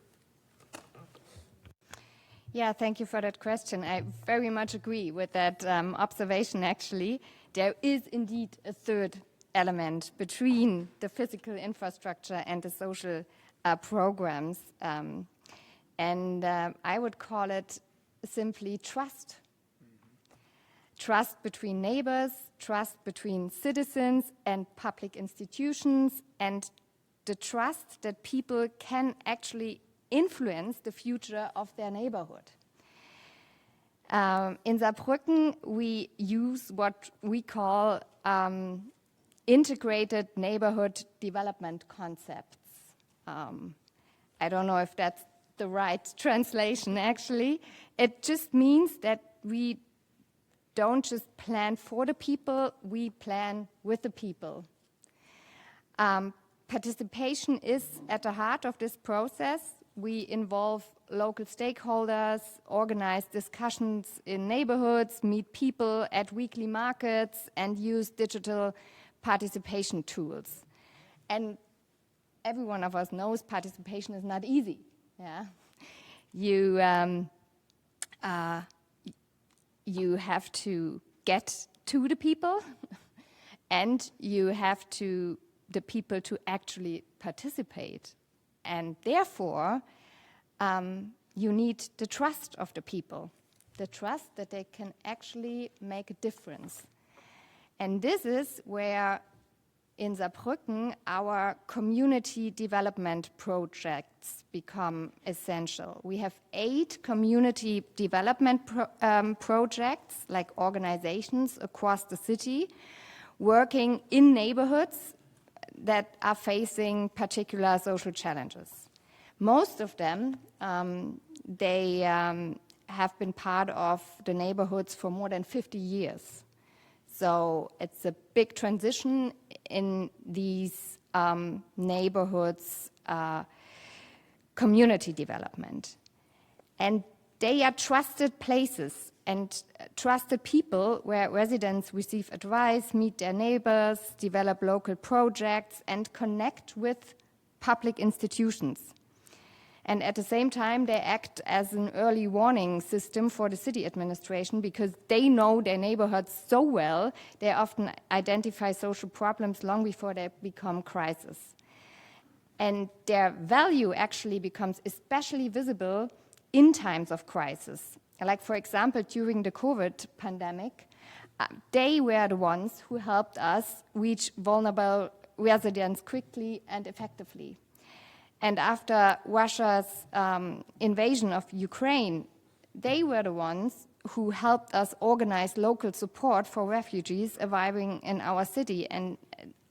Yeah, thank you for that question. I very much agree with that observation, actually. There is indeed a third element between the physical infrastructure and the social programs. I would call it simply trust. Trust between neighbors, trust between citizens and public institutions, and the trust that people can actually influence the future of their neighborhood. In Saarbrücken, we use what we call integrated neighborhood development concepts. I don't know if that's the right translation, actually. It just means that we don't just plan for the people, we plan with the people. Participation is at the heart of this process. We involve local stakeholders, organize discussions in neighborhoods, meet people at weekly markets, and use digital participation tools. And every one of us knows participation is not easy. Yeah? You have to get to the people, and you have the people to actually participate. And therefore, you need the trust of the people, the trust that they can actually make a difference. And this is where, in Saarbrücken, our community development projects become essential. We have 8 community development projects, like organizations across the city, working in neighborhoods that are facing particular social challenges. Most of them, they have been part of the neighborhoods for more than 50 years. So it's a big transition in these neighborhoods' community development. And they are trusted places and trusted people where residents receive advice, meet their neighbors, develop local projects, and connect with public institutions. And at the same time, they act as an early warning system for the city administration because they know their neighborhoods so well, they often identify social problems long before they become crises. And their value actually becomes especially visible in times of crisis. Like, for example, during the COVID pandemic, they were the ones who helped us reach vulnerable residents quickly and effectively. And after Russia's invasion of Ukraine, they were the ones who helped us organize local support for refugees arriving in our city, and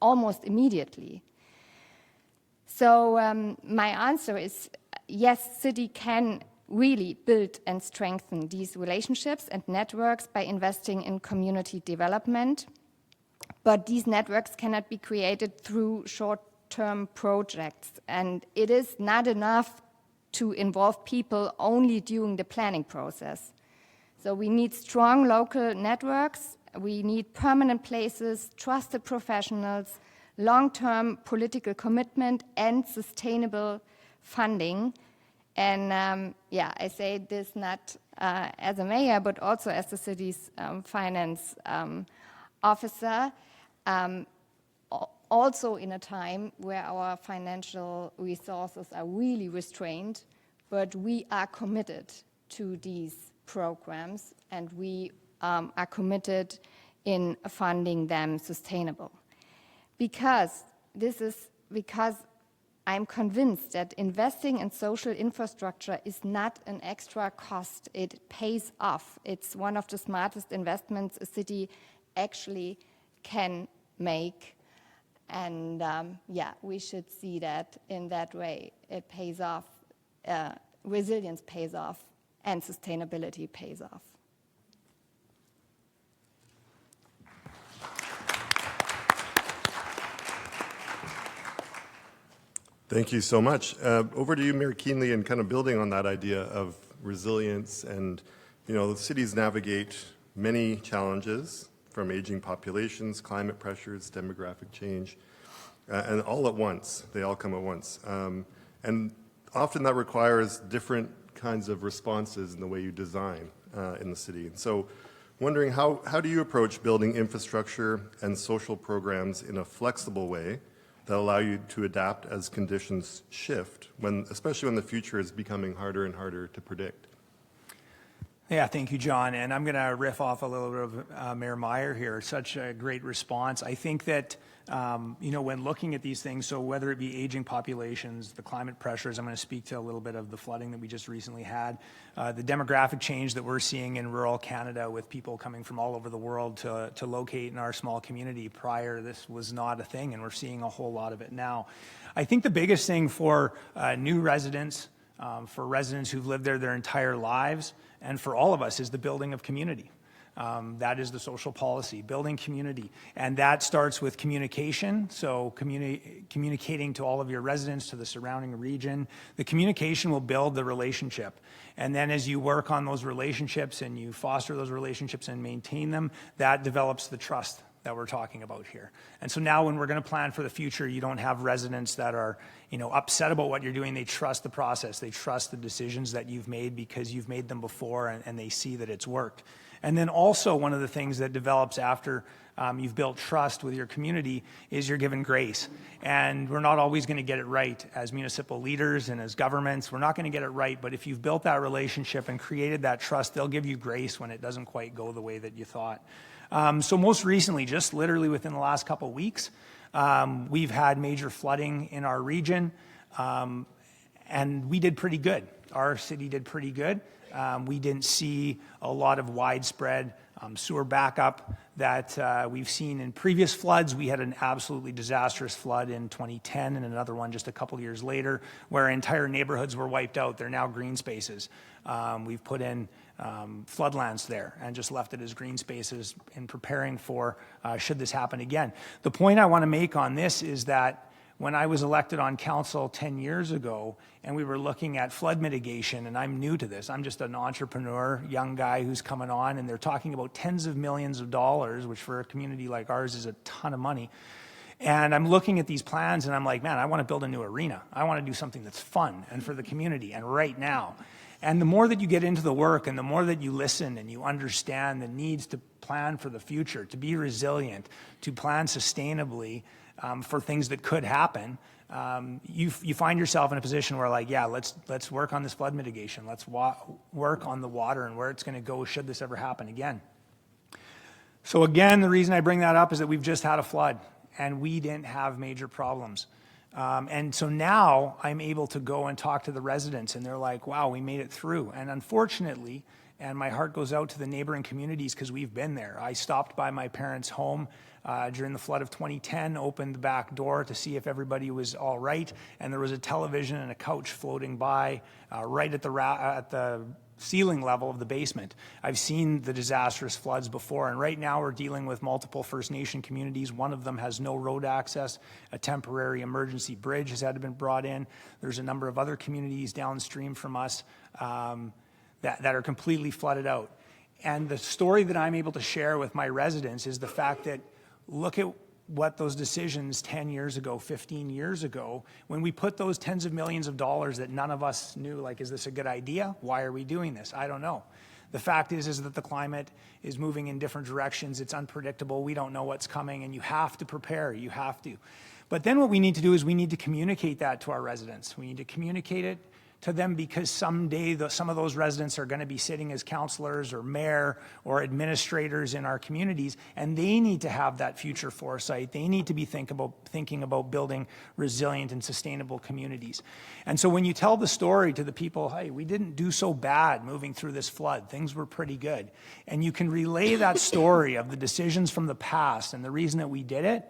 almost immediately. So my answer is yes, city can really build and strengthen these relationships and networks by investing in community development. But these networks cannot be created through short-term projects. And it is not enough to involve people only during the planning process. So we need strong local networks, we need permanent places, trusted professionals, long-term political commitment, and sustainable funding. And I say this not as a mayor, but also as the city's finance officer, also in a time where our financial resources are really restrained, but we are committed to these programs, and we are committed in funding them sustainable. Because I'm convinced that investing in social infrastructure is not an extra cost. It pays off. It's one of the smartest investments a city actually can make. And yeah, we should see that in that way. It pays off, resilience pays off, and sustainability pays off. Thank you so much. Over to you, Mayor Keenley, and kind of building on that idea of resilience. And, you know, the cities navigate many challenges from aging populations, climate pressures, demographic change, and all at once. They all come at once. And often that requires different kinds of responses in the way you design in the city. And so wondering how do you approach building infrastructure and social programs in a flexible way that allow you to adapt as conditions shift, especially when the future is becoming harder and harder to predict? Yeah, thank you, John. And I'm going to riff off a little bit of Mayor Meyer here. Such a great response. I think that, you know, when looking at these things, so whether it be aging populations, the climate pressures, I'm going to speak to a little bit of the flooding that we just recently had, the demographic change that we're seeing in rural Canada with people coming from all over the world to locate in our small community. Prior, this was not a thing, and we're seeing a whole lot of it now. I think the biggest thing for new residents, for residents who've lived there their entire lives, and for all of us, is the building of community. That is the social policy, building community. And that starts with communication, so communicating to all of your residents, to the surrounding region. The communication will build the relationship. And then as you work on those relationships and you foster those relationships and maintain them, that develops the trust that we're talking about here. And so now when we're going to plan for the future, you don't have residents that are, you know, upset about what you're doing. They trust the process. They trust the decisions that you've made because you've made them before, and they see that it's worked. And then also one of the things that develops after you've built trust with your community is you're given grace. And we're not always going to get it right as municipal leaders and as governments. We're not going to get it right, but if you've built that relationship and created that trust, they'll give you grace when it doesn't quite go the way that you thought. So most recently, just literally within the last couple of weeks, we've had major flooding in our region, and we did pretty good. Our city did pretty good. We didn't see a lot of widespread sewer backup that we've seen in previous floods. We had an absolutely disastrous flood in 2010 and another one just a couple years later where entire neighborhoods were wiped out. They're now green spaces. We've put in floodlands there and just left it as green spaces in preparing for should this happen again. The point I want to make on this is that when I was elected on council 10 years ago and we were looking at flood mitigation, and I'm new to this, I'm just an entrepreneur, young guy who's coming on, and they're talking about tens of millions of dollars, which for a community like ours is a ton of money. And I'm looking at these plans and I'm like, man, I want to build a new arena. I want to do something that's fun and for the community and right now. And the more that you get into the work and the more that you listen and you understand the needs to plan for the future, to be resilient, to plan sustainably for things that could happen, you find yourself in a position where, like, yeah, let's work on this flood mitigation. Let's work on the water and where it's going to go should this ever happen again. So again, the reason I bring that up is that we've just had a flood and we didn't have major problems. And so now I'm able to go and talk to the residents and they're like, wow, we made it through. And unfortunately, and my heart goes out to the neighboring communities because we've been there. I stopped by my parents' home during the flood of 2010, opened the back door to see if everybody was all right. And there was a television and a couch floating by right at the ceiling level of the basement. I've seen the disastrous floods before, and right now we're dealing with multiple First Nation communities. One of them has no road access. A temporary emergency bridge has had to be brought in. There's a number of other communities downstream from us that are completely flooded out. And the story that I'm able to share with my residents is the fact that look at what those decisions 10 years ago, 15 years ago, when we put those tens of millions of dollars that none of us knew, like, is this a good idea? Why are we doing this? I don't know. The fact is that the climate is moving in different directions. It's unpredictable. We don't know what's coming, and you have to prepare. You have to. But then what we need to do is we need to communicate that to our residents. We need to communicate it to them because someday some of those residents are going to be sitting as councillors or mayor or administrators in our communities, and they need to have that future foresight. They need to be thinking about building resilient and sustainable communities. And so when you tell the story to the people, hey, we didn't do so bad moving through this flood, things were pretty good, and you can relay that story of the decisions from the past and the reason that we did it,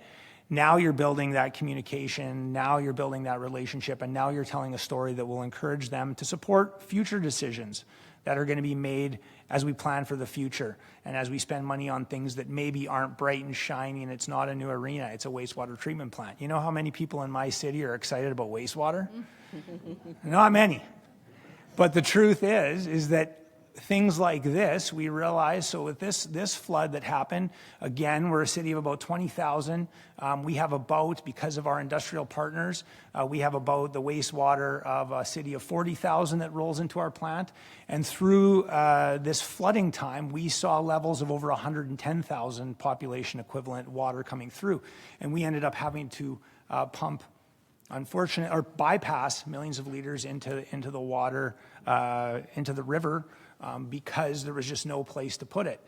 Now you're building that communication, now you're building that relationship, and now you're telling a story that will encourage them to support future decisions that are going to be made as we plan for the future and as we spend money on things that maybe aren't bright and shiny, and it's not a new arena, it's a wastewater treatment plant. You know how many people in my city are excited about wastewater? Not many. But the truth is that things like this, we realize, so with this flood that happened, again, we're a city of about 20,000. We have about, because of our industrial partners, we have about the wastewater of a city of 40,000 that rolls into our plant. And through this flooding time, we saw levels of over 110,000 population equivalent water coming through. And we ended up having to pump, or bypass millions of liters into the water, into the river, because there was just no place to put it.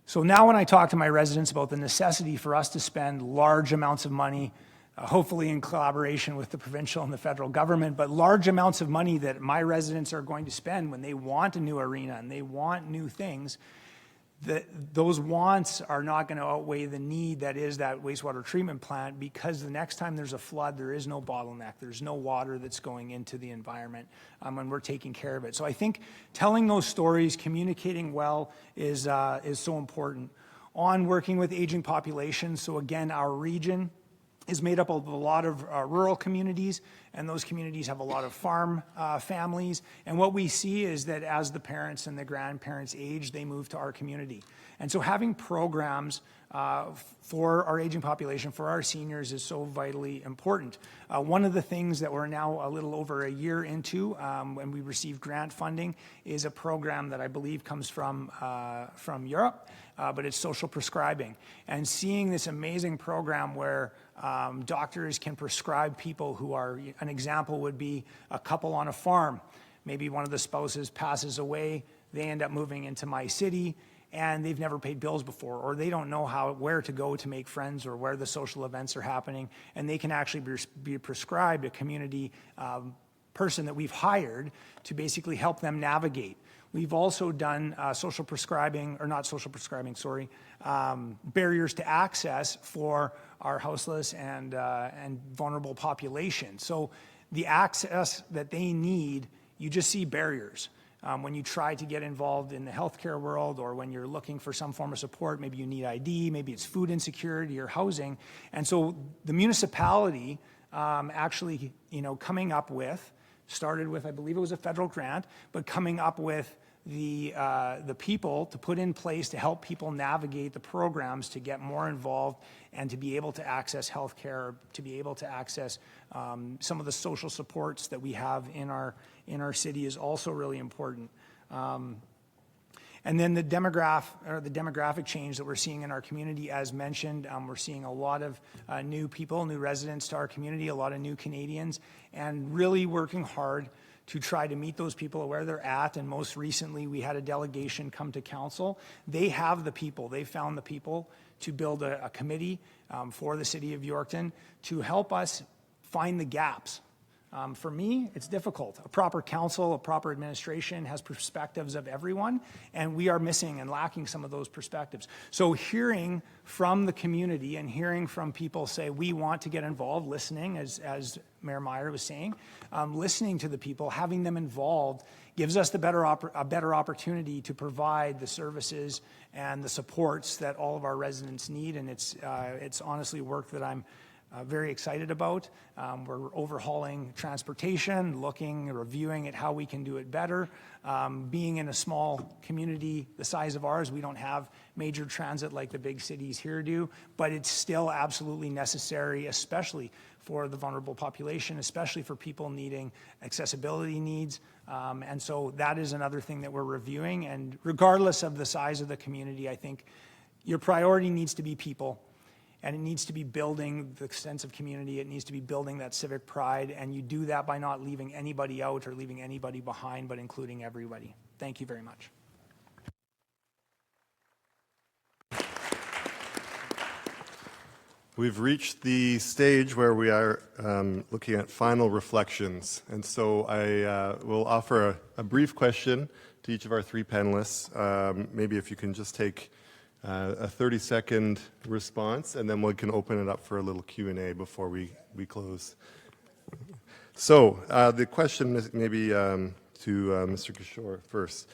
So now when I talk to my residents about the necessity for us to spend large amounts of money, hopefully in collaboration with the provincial and the federal government, but large amounts of money that my residents are going to spend when they want a new arena and they want new things, those wants are not going to outweigh the need that is that wastewater treatment plant, because the next time there's a flood, there is no bottleneck. There's no water that's going into the environment, and we're taking care of it. So I think telling those stories, communicating well is so important. On working with aging populations, so again, our region is made up of a lot of rural communities, and those communities have a lot of farm families. And what we see is that as the parents and the grandparents age, they move to our community. And so having programs for our aging population, for our seniors, is so vitally important. One of the things that we're now a little over a year into, when we received grant funding, is a program that I believe comes from Europe, but it's social prescribing. And seeing this amazing program where doctors can prescribe people who are, an example would be a couple on a farm. Maybe one of the spouses passes away, they end up moving into my city, and they've never paid bills before, or they don't know where to go to make friends or where the social events are happening, and they can actually be prescribed a community person that we've hired to basically help them navigate. We've also done social prescribing, or not social prescribing, sorry, barriers to access for our houseless and vulnerable population. So the access that they need, you just see barriers. When you try to get involved in the healthcare world, or when you're looking for some form of support, maybe you need ID, maybe it's food insecurity or housing. And so the municipality actually, coming up with, started with, I believe it was a federal grant, but coming up with the people to put in place to help people navigate the programs to get more involved and to be able to access healthcare, to be able to access some of the social supports that we have in our city is also really important. And then the demographic change that we're seeing in our community, as mentioned, we're seeing a lot of new people, new residents to our community, a lot of new Canadians, and really working hard to try to meet those people where they're at. And most recently, we had a delegation come to council. They have the people, they found the people to build a committee for the city of Yorkton to help us find the gaps. For me, it's difficult. A proper council, a proper administration has perspectives of everyone, and we are missing and lacking some of those perspectives. So hearing from the community and hearing from people say, we want to get involved, listening, as Mayor Meyer was saying, listening to the people, having them involved, gives us a better opportunity to provide the services and the supports that all of our residents need, and it's honestly work that I'm very excited about. We're overhauling transportation, reviewing at how we can do it better. Being in a small community the size of ours, we don't have major transit like the big cities here do, but it's still absolutely necessary, especially for the vulnerable population, especially for people needing accessibility needs. And so that is another thing that we're reviewing. And regardless of the size of the community, I think your priority needs to be people. And it needs to be building the sense of community. It needs to be building that civic pride. And you do that by not leaving anybody out or leaving anybody behind, but including everybody. Thank you very much. We've reached the stage where we are looking at final reflections. And so I will offer a brief question to each of our three panelists. Maybe if you can just take a 30-second response, and then we can open it up for a little Q&A before we close. So the question is maybe to Mr. Kishore first.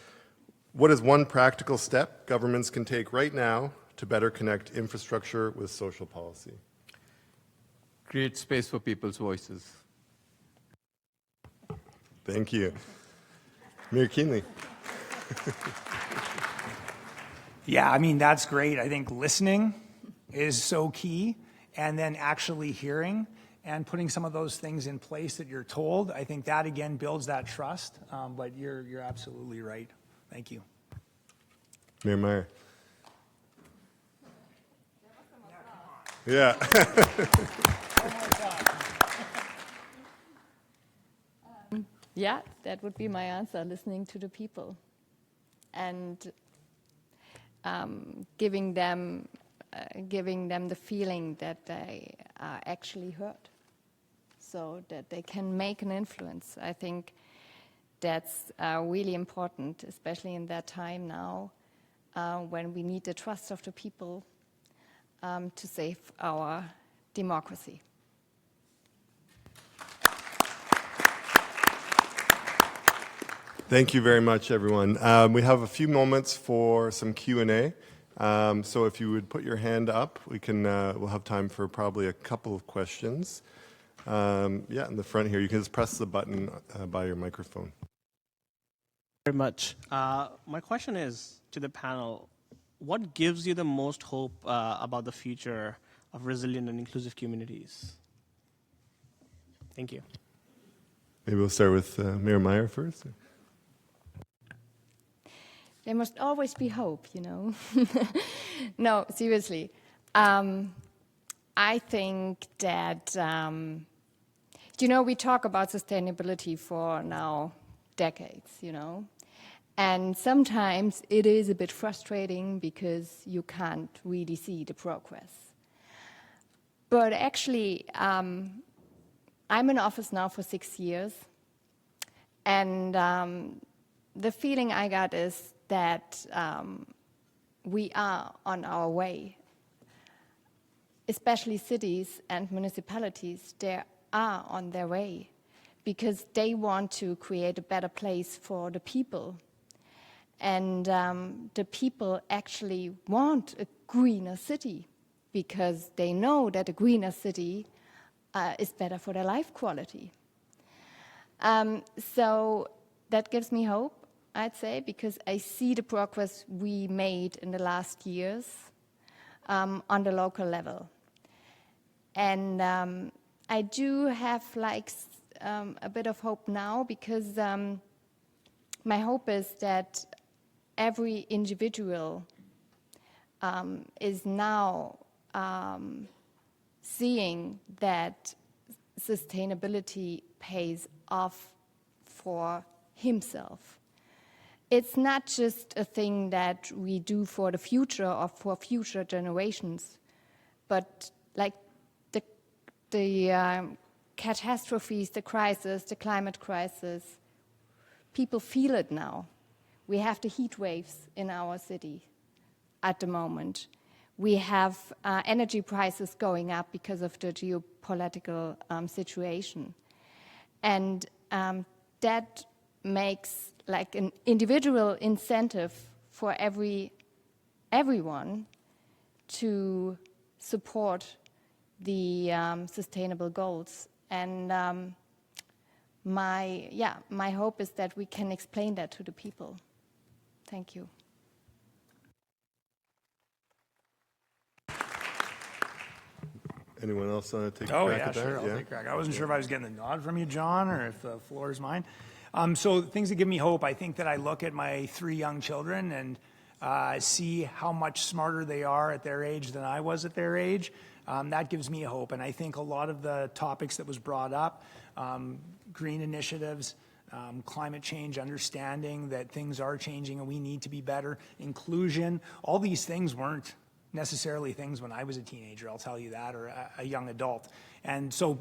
What is one practical step governments can take right now to better connect infrastructure with social policy? Create space for people's voices. Thank you. Mayor Keenley. Yeah, I mean, that's great. I think listening is so key, and then actually hearing and putting some of those things in place that you're told. I think that, again, builds that trust, but you're absolutely right. Thank you. Mayor Meyer. Yeah. Yeah, that would be my answer, listening to the people and giving them the feeling that they are actually heard, so that they can make an influence. I think that's really important, especially in that time now when we need the trust of the people to save our democracy. Thank you very much, everyone. We have a few moments for some Q&A. So if you would put your hand up, we'll have time for probably a couple of questions. Yeah, in the front here, you can just press the button by your microphone. Very much. My question is to the panel, what gives you the most hope about the future of resilient and inclusive communities? Thank you. Maybe we'll start with Mayor Meyer first. There must always be hope, you know. No, seriously. I think that, you know, we talk about sustainability for now decades, you know. And sometimes it is a bit frustrating because you can't really see the progress. But actually, I'm in office now for 6 years. And the feeling I got is that we are on our way. Especially cities and municipalities, they are on their way because they want to create a better place for the people. And the people actually want a greener city because they know that a greener city is better for their life quality. So that gives me hope, I'd say, because I see the progress we made in the last years on the local level. And I do have like a bit of hope now because my hope is that every individual is now seeing that sustainability pays off for himself. It's not just a thing that we do for the future or for future generations, but like the catastrophes, the crisis, the climate crisis, people feel it now. We have the heat waves in our city at the moment. We have energy prices going up because of the geopolitical situation. And that makes like an individual incentive for everyone to support the sustainable goals. And my hope is that we can explain that to the people. Thank you. Anyone else want to take a Oh, crack yeah, at that? sure. I'll take a crack. I wasn't sure if I was getting the nod from you, John, or if the floor is mine. So things that give me hope, I think that I look at my 3 young children and see how much smarter they are at their age than I was at their age. That gives me hope. And I think a lot of the topics that was brought up, green initiatives, climate change, understanding that things are changing and we need to be better, inclusion, all these things weren't necessarily things when I was a teenager, I'll tell you that, or a young adult. And so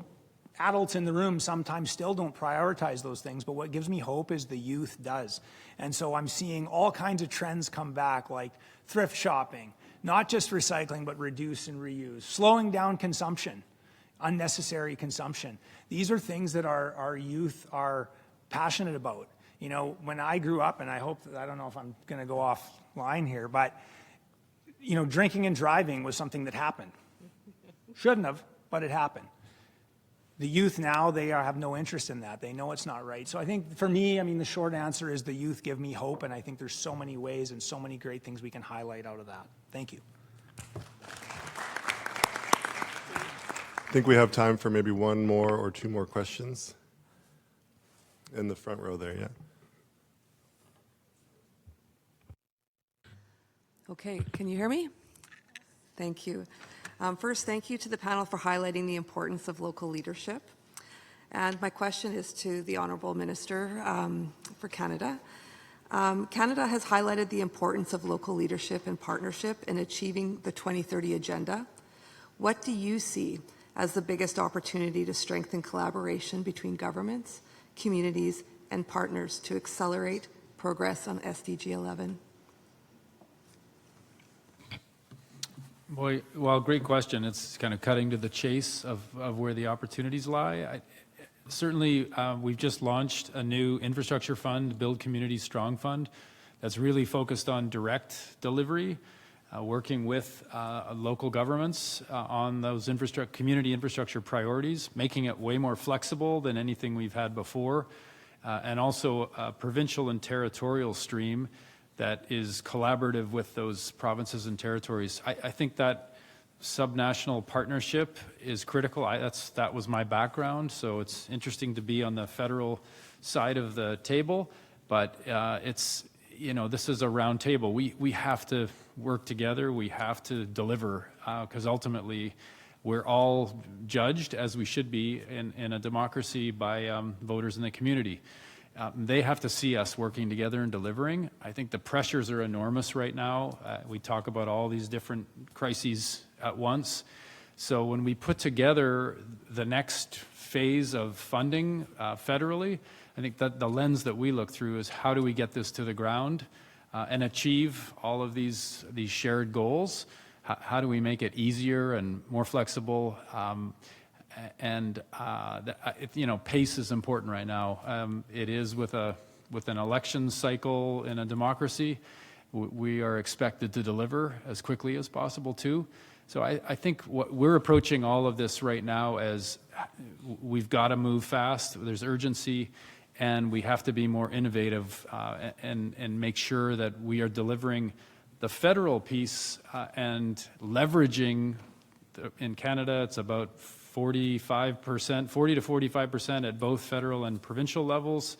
adults in the room sometimes still don't prioritize those things, but what gives me hope is the youth does. And so I'm seeing all kinds of trends come back, like thrift shopping, not just recycling, but reduce and reuse, slowing down consumption, unnecessary consumption. These are things that our youth are passionate about. You know, when I grew up, and I don't know if I'm going to go offline here, but, you know, drinking and driving was something that happened. Shouldn't have, but it happened. The youth now, they have no interest in that. They know it's not right. So I think for me, I mean, the short answer is the youth give me hope, and I think there's so many ways and so many great things we can highlight out of that. Thank you. I think we have time for maybe one more or two more questions. In the front row there, yeah. Okay, can you hear me? Thank you. First, thank you to the panel for highlighting the importance of local leadership. And my question is to the Honourable Minister for Canada. Canada has highlighted the importance of local leadership and partnership in achieving the 2030 Agenda. What do you see as the biggest opportunity to strengthen collaboration between governments, communities, and partners to accelerate progress on SDG 11? Boy, well, great question. It's kind of cutting to the chase of where the opportunities lie. Certainly, we've just launched a new infrastructure fund, Build Communities Strong Fund, that's really focused on direct delivery, working with local governments on those community infrastructure priorities, making it way more flexible than anything we've had before, and also a provincial and territorial stream that is collaborative with those provinces and territories. I think that subnational partnership is critical. That was my background, so it's interesting to be on the federal side of the table, but it's, you know, this is a round table. We have to work together. We have to deliver, because ultimately we're all judged, as we should be in a democracy, by voters in the community. They have to see us working together and delivering. I think the pressures are enormous right now. We talk about all these different crises at once. So when we put together the next phase of funding federally, I think that the lens that we look through is how do we get this to the ground and achieve all of these shared goals? How do we make it easier and more flexible? You know, pace is important right now. It is with an election cycle in a democracy. We are expected to deliver as quickly as possible too. So I think what we're approaching all of this right now as we've got to move fast. There's urgency, and we have to be more innovative and make sure that we are delivering the federal piece and leveraging. In Canada, it's about 40 to 45% at both federal and provincial levels,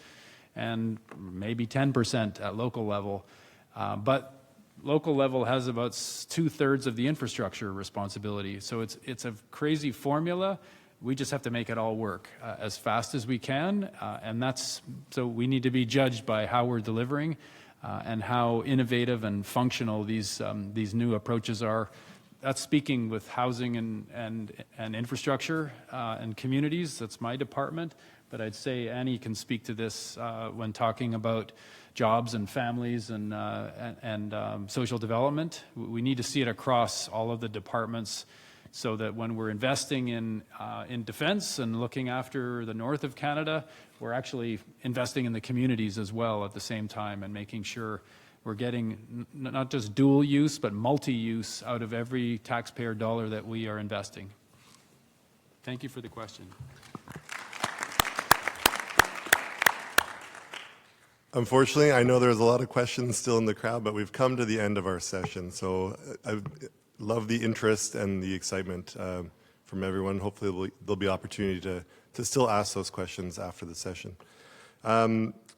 and maybe 10% at local level. But local level has about 2/3 of the infrastructure responsibility. So it's a crazy formula. We just have to make it all work as fast as we can, and so we need to be judged by how we're delivering and how innovative and functional these new approaches are. That's speaking with housing and infrastructure and communities. That's my department. But I'd say Annie can speak to this when talking about jobs and families and social development. We need to see it across all of the departments so that when we're investing in defense and looking after the north of Canada, we're actually investing in the communities as well at the same time and making sure we're getting not just dual use, but multi-use out of every taxpayer dollar that we are investing. Thank you for the question. Unfortunately, I know there's a lot of questions still in the crowd, but we've come to the end of our session. So I love the interest and the excitement from everyone. Hopefully there'll be opportunity to still ask those questions after the session.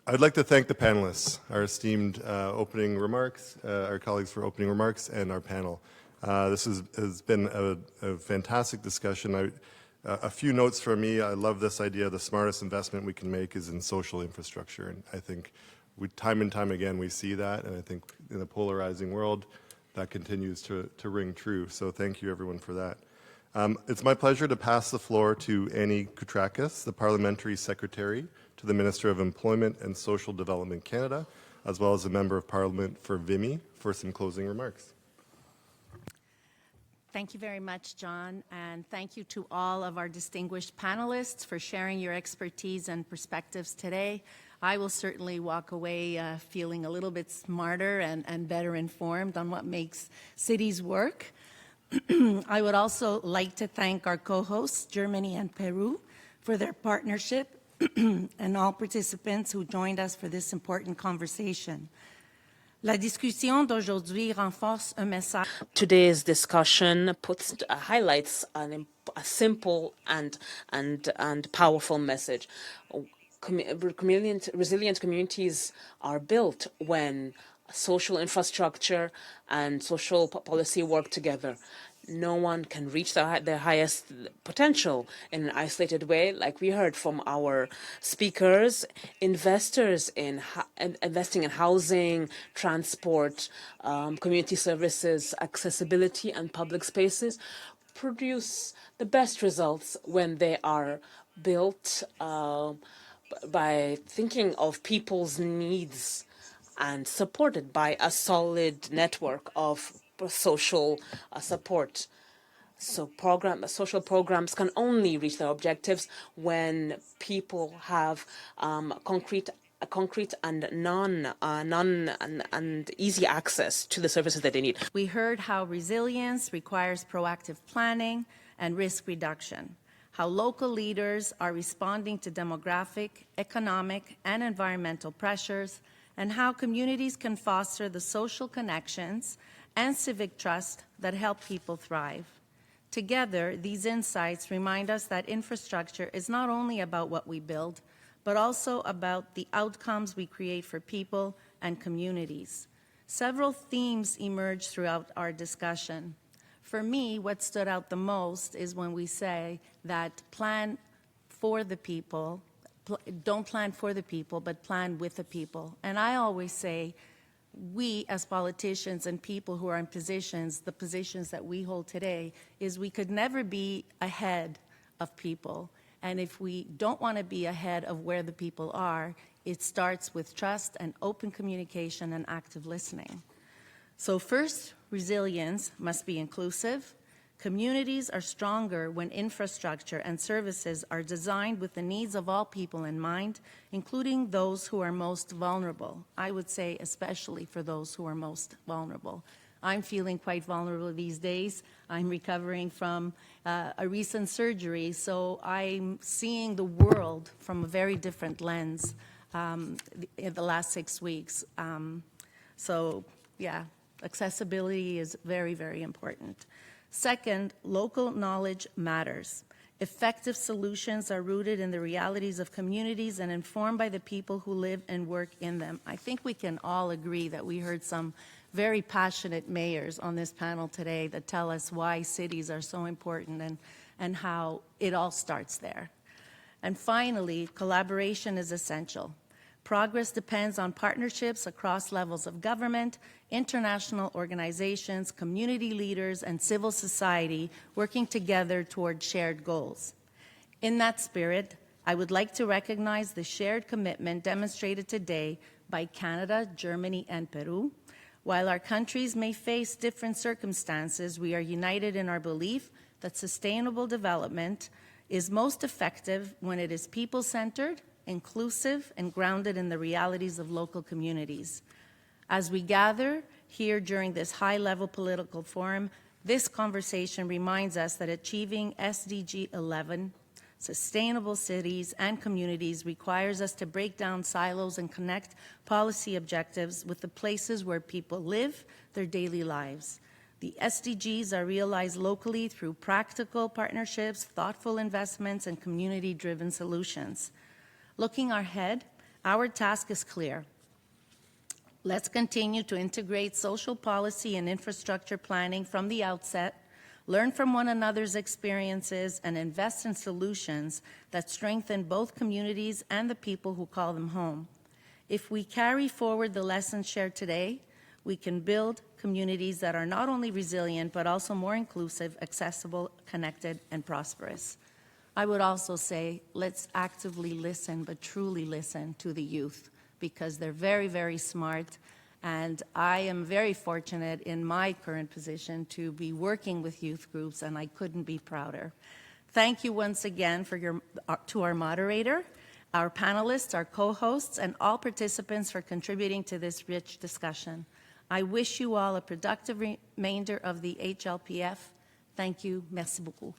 I'd like to thank the panelists, our esteemed opening remarks, our colleagues for opening remarks, and our panel. This has been a fantastic discussion. A few notes from me. I love this idea. The smartest investment we can make is in social infrastructure, and I think time and time again we see that, and I think in a polarizing world that continues to ring true. So thank you everyone for that. It's my pleasure to pass the floor to Annie Koutrakis, the Parliamentary Secretary to the Minister of Employment and Social Development Canada, as well as a Member of Parliament for Vimy, for some closing remarks. Thank you very much, John, and thank you to all of our distinguished panelists for sharing your expertise and perspectives today. I will certainly walk away feeling a little bit smarter and better informed on what makes cities work. I would also like to thank our co-hosts, Germany and Peru, for their partnership and all participants who joined us for this important conversation. La discussion d'aujourd'hui renforce un message. Today's discussion highlights a simple and powerful message. Resilient communities are built when social infrastructure and social policy work together. No one can reach their highest potential in an isolated way, like we heard from our speakers. Investors investing in housing, transport, community services, accessibility, and public spaces produce the best results when they are built by thinking of people's needs and supported by a solid network of social support. So social programs can only reach their objectives when people have concrete and easy access to the services that they need. We heard how resilience requires proactive planning and risk reduction, how local leaders are responding to demographic, economic, and environmental pressures, and how communities can foster the social connections and civic trust that help people thrive. Together, these insights remind us that infrastructure is not only about what we build, but also about the outcomes we create for people and communities. Several themes emerged throughout our discussion. For me, what stood out the most is when we say that plan for the people, don't plan for the people, but plan with the people. And I always say, we as politicians and people who are in positions, the positions that we hold today, is we could never be ahead of people. And if we don't want to be ahead of where the people are, it starts with trust and open communication and active listening. So first, resilience must be inclusive. Communities are stronger when infrastructure and services are designed with the needs of all people in mind, including those who are most vulnerable. I would say especially for those who are most vulnerable. I'm feeling quite vulnerable these days. I'm recovering from a recent surgery, so I'm seeing the world from a very different lens in the last 6 weeks. So yeah, accessibility is very, very important. Second, local knowledge matters. Effective solutions are rooted in the realities of communities and informed by the people who live and work in them. I think we can all agree that we heard some very passionate mayors on this panel today that tell us why cities are so important and how it all starts there. And finally, collaboration is essential. Progress depends on partnerships across levels of government, international organizations, community leaders, and civil society working together toward shared goals. In that spirit, I would like to recognize the shared commitment demonstrated today by Canada, Germany, and Peru. While our countries may face different circumstances, we are united in our belief that sustainable development is most effective when it is people-centered, inclusive, and grounded in the realities of local communities. As we gather here during this high-level political forum, this conversation reminds us that achieving SDG 11, sustainable cities and communities, requires us to break down silos and connect policy objectives with the places where people live their daily lives. The SDGs are realized locally through practical partnerships, thoughtful investments, and community-driven solutions. Looking ahead, our task is clear. Let's continue to integrate social policy and infrastructure planning from the outset, learn from one another's experiences, and invest in solutions that strengthen both communities and the people who call them home. If we carry forward the lessons shared today, we can build communities that are not only resilient, but also more inclusive, accessible, connected, and prosperous. I would also say, let's actively listen, but truly listen to the youth, because they're very, very smart, And I am very fortunate in my current position to be working with youth groups, and I couldn't be prouder. Thank you once again to our moderator, our panelists, our co-hosts, and all participants for contributing to this rich discussion. I wish you all a productive remainder of the HLPF. Thank you. Merci beaucoup.